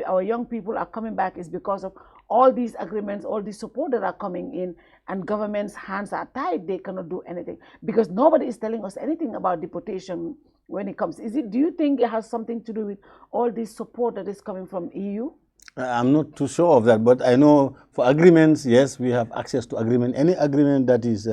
our young people are coming back is because of all these agreements, all these support that are coming in, and government's hands are tied, they cannot do anything? Because nobody is telling us anything about deportation when it comes. Do you think it has something to do with all this support that is coming from EU? I'm not too sure of that, but I know for agreements, yes, we have access to agreement. Any agreement that is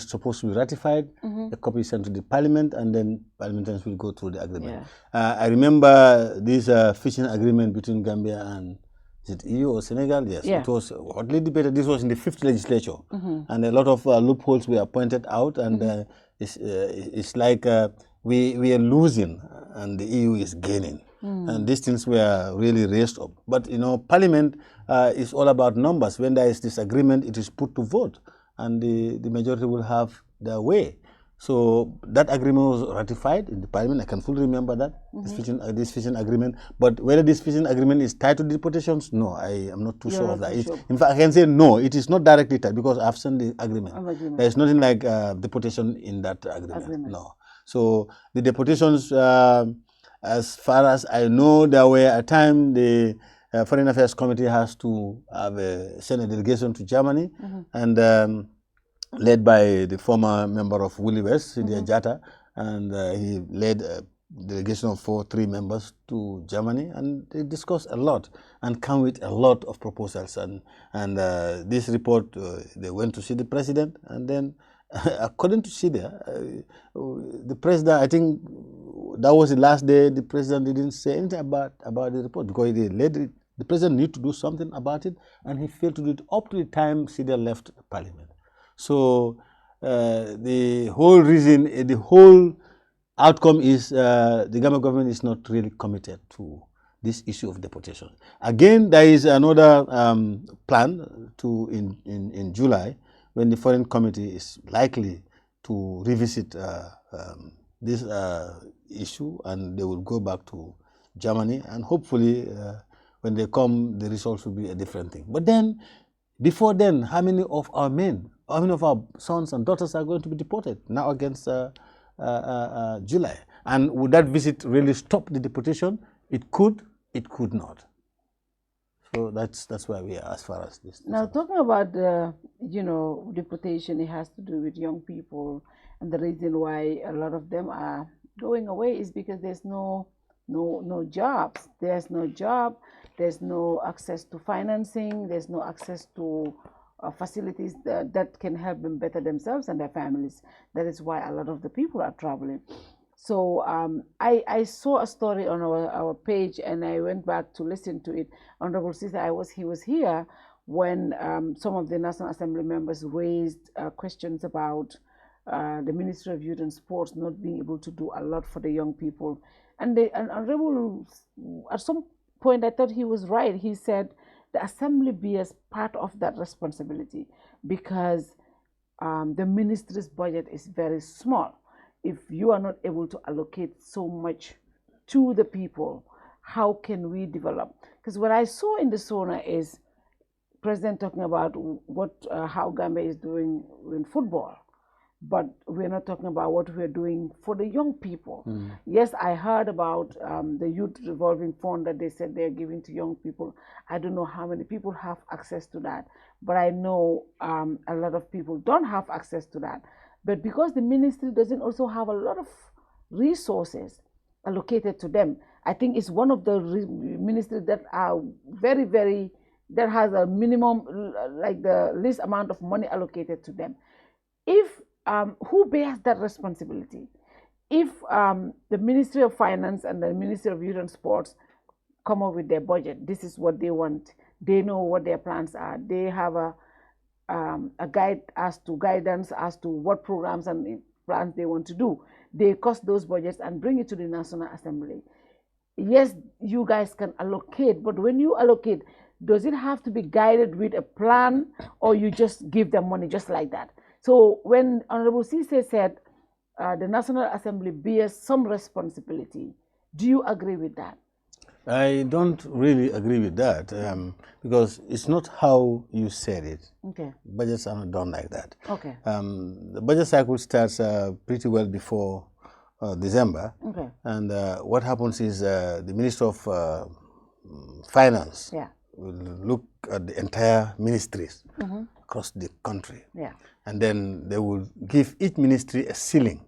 supposed to be ratified, a copy is sent to the parliament, and then parliamentarians will go through the agreement. Yeah. I remember this fishing agreement between Gambia and, is it EU or Senegal? Yes, yeah. It was hotly debated. This was in the 5th legislature, and a lot of loopholes were pointed out, and it's like we are losing and the EU is gaining. And these things were really raised up. But, Parliament is all about numbers. When there is disagreement, it is put to vote, and the majority will have their way. So that agreement was ratified in the Parliament. I can fully remember that, this fishing agreement. But whether this fishing agreement is tied to deportations, no, I am not too sure of that. Sure. In fact, I can say no, it is not directly tied, because I've seen the agreement. There is nothing like deportation in that agreement. No. So the deportations, as far as I know, there were a time the Foreign Affairs Committee has to send a delegation to Germany, and led by the former member of Woolly West, Sidi Ajata, and he led a delegation of 3 members to Germany, and they discussed a lot and come with a lot of proposals. And this report, they went to see the president, and then according to Sida, the president, I think that was the last day, the president didn't say anything about the report, because the president needed to do something about it, and he failed to do it up to the time Sida left Parliament. So the whole reason, the whole outcome is the Gambia government is not really committed to this issue of deportation. Again, there is another plan in July, when the Foreign Committee is likely to revisit this issue, and they will go back to Germany, and hopefully when they come, the results will be a different thing. But then, before then, how many of our men, how many of our sons and daughters are going to be deported now against July? And would that visit really stop the deportation? It could not. So that's where we are as far as this. Now, talking about deportation, it has to do with young people, and the reason why a lot of them are going away is because there's no jobs. There's no job. There's no access to financing. There's no access to facilities that can help them better themselves and their families. That is why a lot of the people are traveling. So I saw a story on our page, and I went back to listen to it. Honorable Sister, he was here when some of the National Assembly members raised questions about the Ministry of Youth and Sports not being able to do a lot for the young people. And Honorable, at some point, I thought he was right. He said the Assembly be as part of that responsibility, because the ministry's budget is very small. If you are not able to allocate so much to the people, how can we develop? Because what I saw in the SONA is President talking about how Gambia is doing in football, but we're not talking about what we're doing for the young people. Yes, I heard about the youth revolving fund that they said they're giving to young people. I don't know how many people have access to that, but I know a lot of people don't have access to that. But because the ministry doesn't also have a lot of resources allocated to them, I think it's one of the ministries that are very, very, that has a minimum, like the least amount of money allocated to them. If who bears that responsibility? If the Ministry of Finance and the Ministry of Youth and Sports come up with their budget, this is what they want They know what their plans are. They have a guidance as to what programs and plans they want to do. They cost those budgets and bring it to the National Assembly. Yes, you guys can allocate, but when you allocate, does it have to be guided with a plan, or you just give them money just like that? So when Honorable Cisse said the National Assembly bears some responsibility, do you agree with that? I don't really agree with that because it's not how you said it. Okay. Budgets are not done like that. Okay. The budget cycle starts pretty well before December. Okay. And what happens is the Minister of Finance will look at the entire ministries across the country. Yeah. And then they will give each ministry a ceiling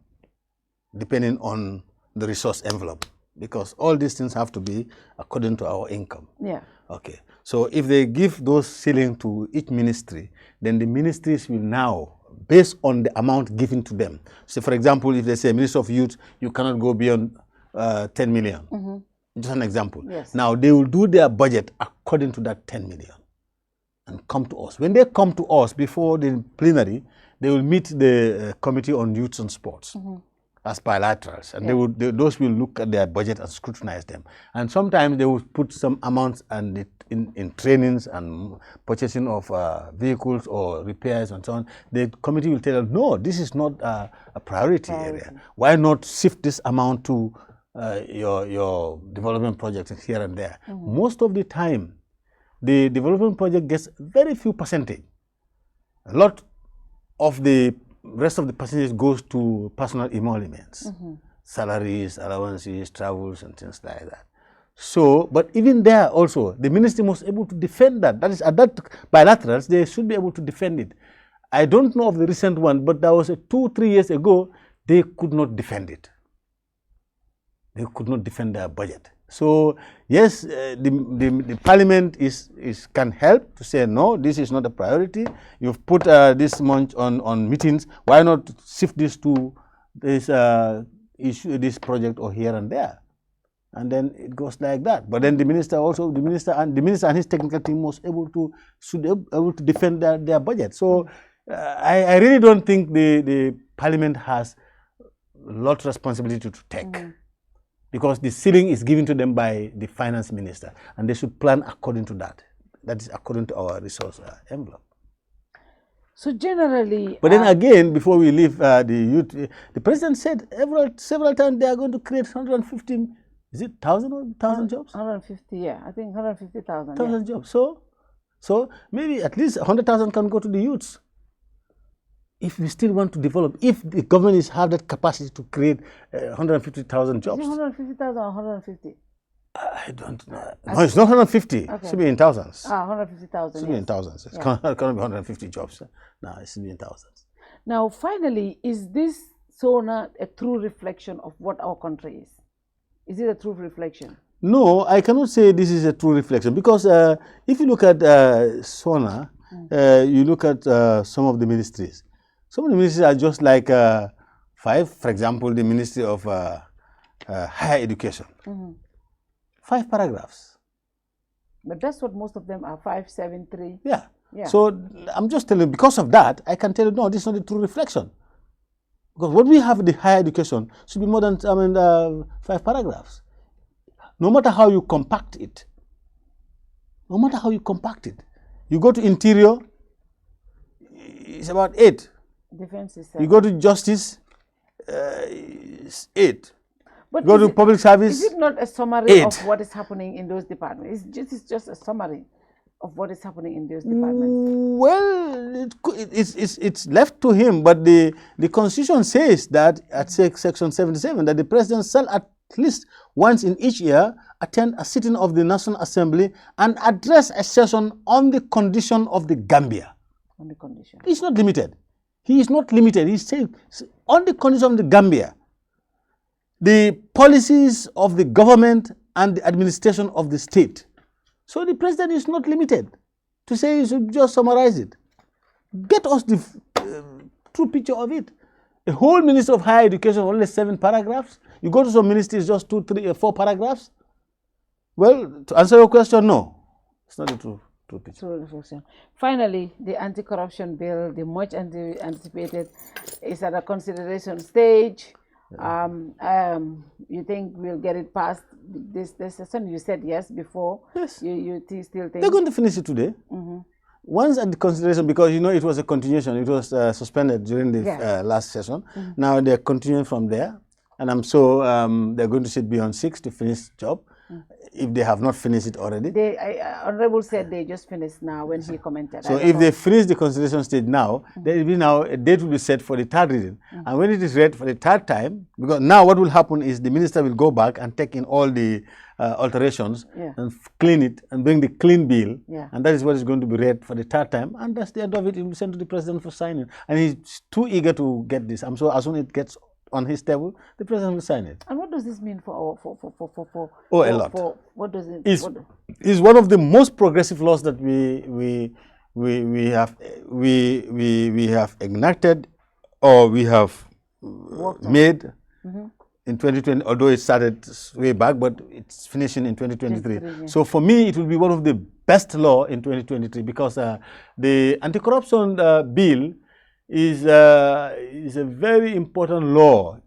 depending on the resource envelope, because all these things have to be according to our income. Yeah. Okay. So if they give those ceiling to each ministry, then the ministries will now, based on the amount given to them. So for example, if they say Minister of Youth, you cannot go beyond 10 million. Just an example. Yes. Now they will do their budget according to that 10 million and come to us. When they come to us before the plenary, they will meet the Committee on Youth and Sports as bilaterals, and those will look at their budget and scrutinize them. And sometimes they will put some amounts and in trainings and purchasing of vehicles or repairs and so on. The committee will tell them, no, this is not a priority area. Why not shift this amount to your development projects here and there? Most of the time, the development project gets very few percentage. A lot of the rest of the percentage goes to personal emoluments, salaries, allowances, travels, and things like that. So, but even there also, the ministry must be able to defend that. That is, at that bilaterals, they should be able to defend it. I don't know of the recent one, but there was 2-3 years ago, they could not defend it. They could not defend their budget. So yes, the parliament can help to say, no, this is not a priority. You've put this much on meetings. Why not shift this to this issue, this project, or here and there? And then it goes like that. But then the minister and his technical team should be able to defend their budget. So I really don't think the parliament has a lot of responsibility to take. Because the ceiling is given to them by the finance minister, and they should plan according to that. That is according to our resource envelope. So generally... But then again, before we leave the youth, the president said several times they are going to create 150, is it 1,000 or 1,000 jobs? 150, yeah. I think 150,000. 1,000 jobs. So maybe at least 100,000 can go to the youths. If we still want to develop, if the government have that capacity to create 150,000 jobs. Is it 150,000 or 150? I don't know. No, it's not 150. Okay. It should be in thousands. 150,000. It should be in thousands. It can't be 150 jobs. No, it should be in thousands. Now, finally, is this SONA a true reflection of what our country is? Is it a true reflection? No, I cannot say this is a true reflection, because if you look at SONA, you look at some of the ministries. Some of the ministries are just like 5, for example, the Ministry of Higher Education. 5 paragraphs. But that's what most of them are, 5, 7, 3. Yeah. So I'm just telling you, because of that, I can tell you, no, this is not a true reflection. Because what we have in the higher education should be more than 5 paragraphs. No matter how you compact it. No matter how you compact it. You go to interior, it's about 8. Defense is 7. You go to justice, 8. But go to public service. Is it not a summary of what is happening in those departments? It's just a summary of what is happening in those departments. Well, it's left to him, but the Constitution says that at Section 77 that the president shall at least once in each year attend a sitting of the National Assembly and address a session on the condition of the Gambia. On the condition. He's not limited. He is not limited. He's saying on the condition of the Gambia, the policies of the government and the administration of the state. So the president is not limited to say you should just summarize it. Get us the true picture of it. A whole Ministry of Higher Education, only 7 paragraphs. You go to some ministries, just 2, 3, 4 paragraphs. Well, to answer your question, no. It's not a true Finally, the anti-corruption bill, the much anticipated, is at a consideration stage. You think we'll get it passed this session? You said yes before. Yes. You still think? They're going to finish it today. Once at the consideration, because it was a continuation, it was suspended during the last session. Now they're continuing from there, and I'm sure they're going to sit beyond 6 to finish the job, if they have not finished it already. Honorable said they just finished now when he commented. So if they finish the consideration stage now, there will be now a date will be set for the third reading. And when it is read for the third time, because now what will happen is the minister will go back and take in all the alterations and clean it and bring the clean bill. And that is what is going to be read for the third time. And that's the end of it. It will be sent to the president for signing. And he's too eager to get this. I'm sure as soon as it gets on his table, the president will sign it. And what does this mean for a lot. What does it? It's one of the most progressive laws that we have enacted, or we have made in 2020. Although it started way back, but it's finishing in 2023. So for me, it will be one of the best law in 2023, because the anti-corruption bill is a very important law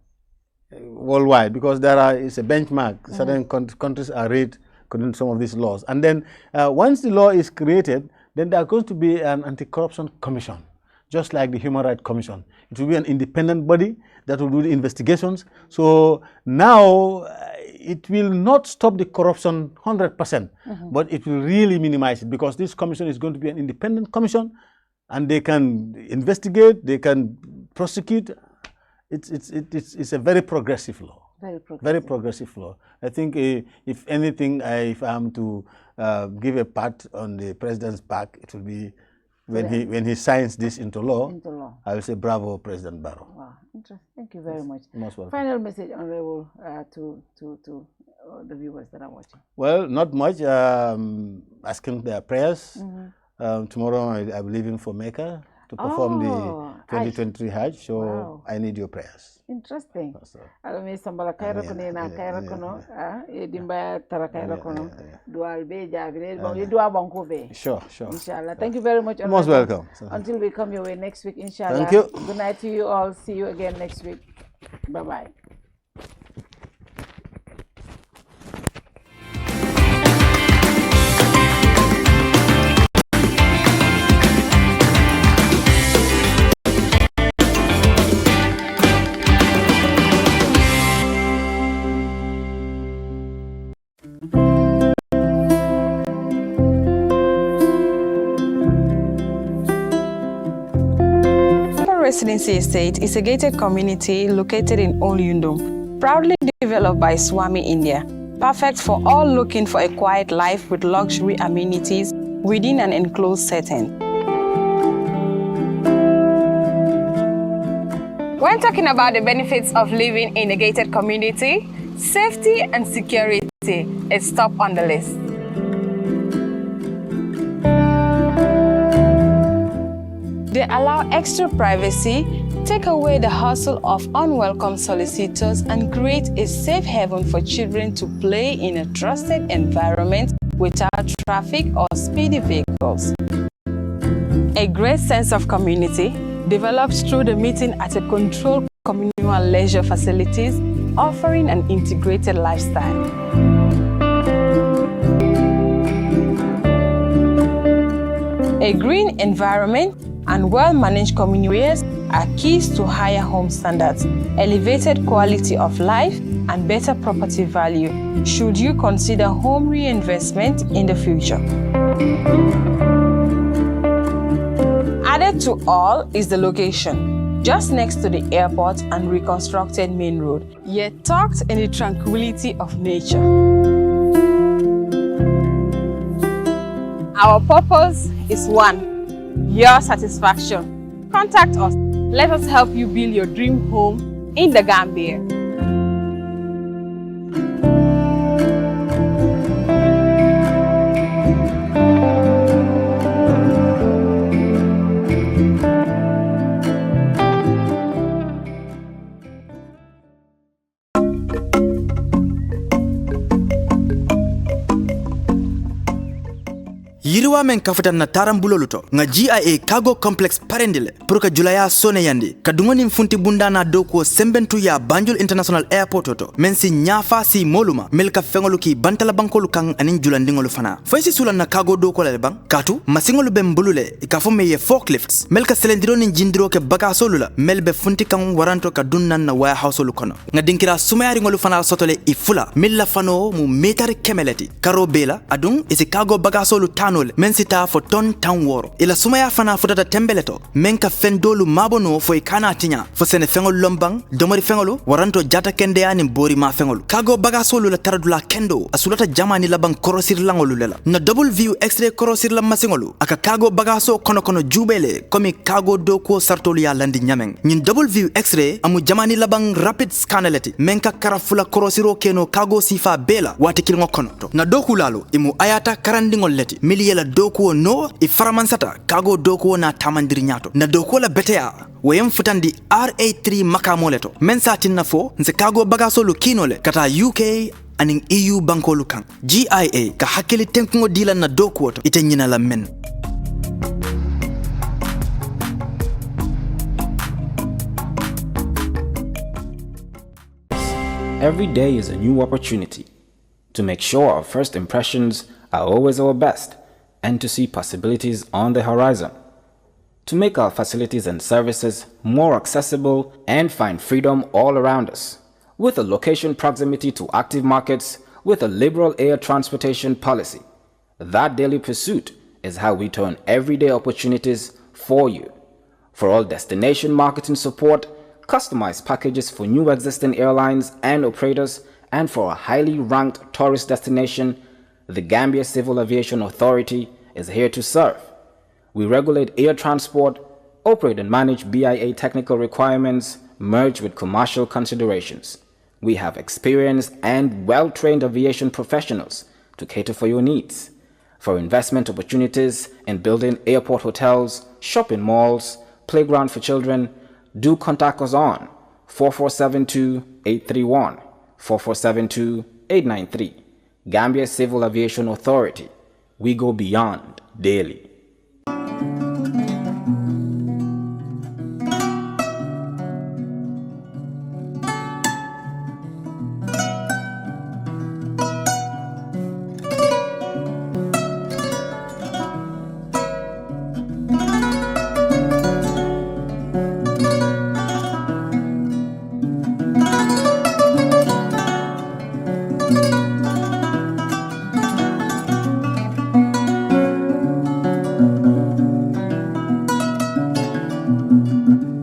worldwide, because it's a benchmark. Certain countries are rated according to some of these laws. And then once the law is created, then there are going to be an anti-corruption commission, just like the Human Rights Commission. It will be an independent body that will do the investigations. So now it will not stop the corruption 100%, but it will really minimize it, because this commission is going to be an independent commission, and they can investigate, they can prosecute. It's a very progressive law. Very progressive law. I think if anything, if I'm to give a pat on the president's back, it will be when he signs this into law. I will say bravo, President Barrow. Wow, interesting. Thank you very much. Most welcome. Final message, Honorable, to the viewers that are watching. Well, not much. Asking their prayers. Tomorrow I will leave for Mecca to perform the 2023 Hajj, so I need your prayers. Interesting. Alami sambala kaira kono na kaira kono dimba tara kaira kono dual be jabire bon you dua banko be. Sure. Inshallah. Thank you very much. Most welcome. Until we come your way next week, inshallah. Thank you. Good night to you all. See you again next week. Bye-bye. Residency Estate is a gated community located in Old Yundum, proudly developed by Swami India, perfect for all looking for a quiet life with luxury amenities within an enclosed setting. When talking about the benefits of living in a gated community, safety and security is top on the list. They allow extra privacy, take away the hustle of unwelcome solicitors, and create a safe haven for children to play in a trusted environment without traffic or speedy vehicles. A great sense of community develops through the meeting at a controlled communal leisure facilities, offering an integrated lifestyle. A green environment and well-managed community areas are keys to higher home standards, elevated quality of life, and better property value should you consider home reinvestment in the future. Added to all is the location, just next to the airport and reconstructed main road, yet tucked in the tranquility of nature. Our purpose is one: your satisfaction. Contact us. Let us help you build your dream home in the Gambia. yiriwa men kafutan na tarambuloluto nga GIA cargo complex parendile pour ka julaya sone yandi ka dungoni mfunti bunda na doko sembentu ya Banjul International Airport oto men si nyafa si moluma melka fengolu ki bantala bankolu kan anin julandingolu fana foysi sulan na cargo doko le bang katu masingolu bembulule ikafo meye forklifts melka selendiro nin jindiro ke bagasolu la melbe funti kan waranto ka dunnan na warehouse lu kono nga dinkira sumayari ngolu fana sotole ifula milla fano mu metari kemeleti karo bela adun isi cargo bagasolu tanole men sita fo ton tan woro ila sumaya fana futata tembeleto men ka fendolu mabono fo ikana tinya fo sene fengol lombang domori fengolu waranto jata kende ani bori ma fengolu cargo bagasolu la taradula kendo asulata jamani la bang korosir langolu lela na double view x-ray korosir la masingolu aka cargo bagaso kono jubele komi cargo doko sartolu ya landi nyameng nyin double view x-ray amu jamani la bang rapid scanaleti men ka karafula korosiro keno cargo sifa bela wati kilngo kono to na doku lalo imu ayata karandingol leti miliyela doku no iframansata cargo doku na tamandiri nyato na doku la betea wayem futandi RA3 makamoleto men satin na fo nse cargo bagasolu kinole kata UK aning EU bankolu kan GIA ka hakili tenkungo dila na doku oto ite nyina la men. Every day is a new opportunity to make sure our first impressions are always our best and to see possibilities on the horizon, to make our facilities and services more accessible and find freedom all around us. With a location proximity to active markets, with a liberal air transportation policy, that daily pursuit is how we turn everyday opportunities for you. For all destination marketing support, customized packages for new existing airlines and operators, and for a highly ranked tourist destination, the Gambia Civil Aviation Authority is here to serve. We regulate air transport, operate and manage BIA technical requirements, merged with commercial considerations. We have experienced and well-trained aviation professionals to cater for your needs. For investment opportunities in building airport hotels, shopping malls, playground for children, do contact us on 4472-831, 4472-893. Gambia Civil Aviation Authority. We go beyond daily.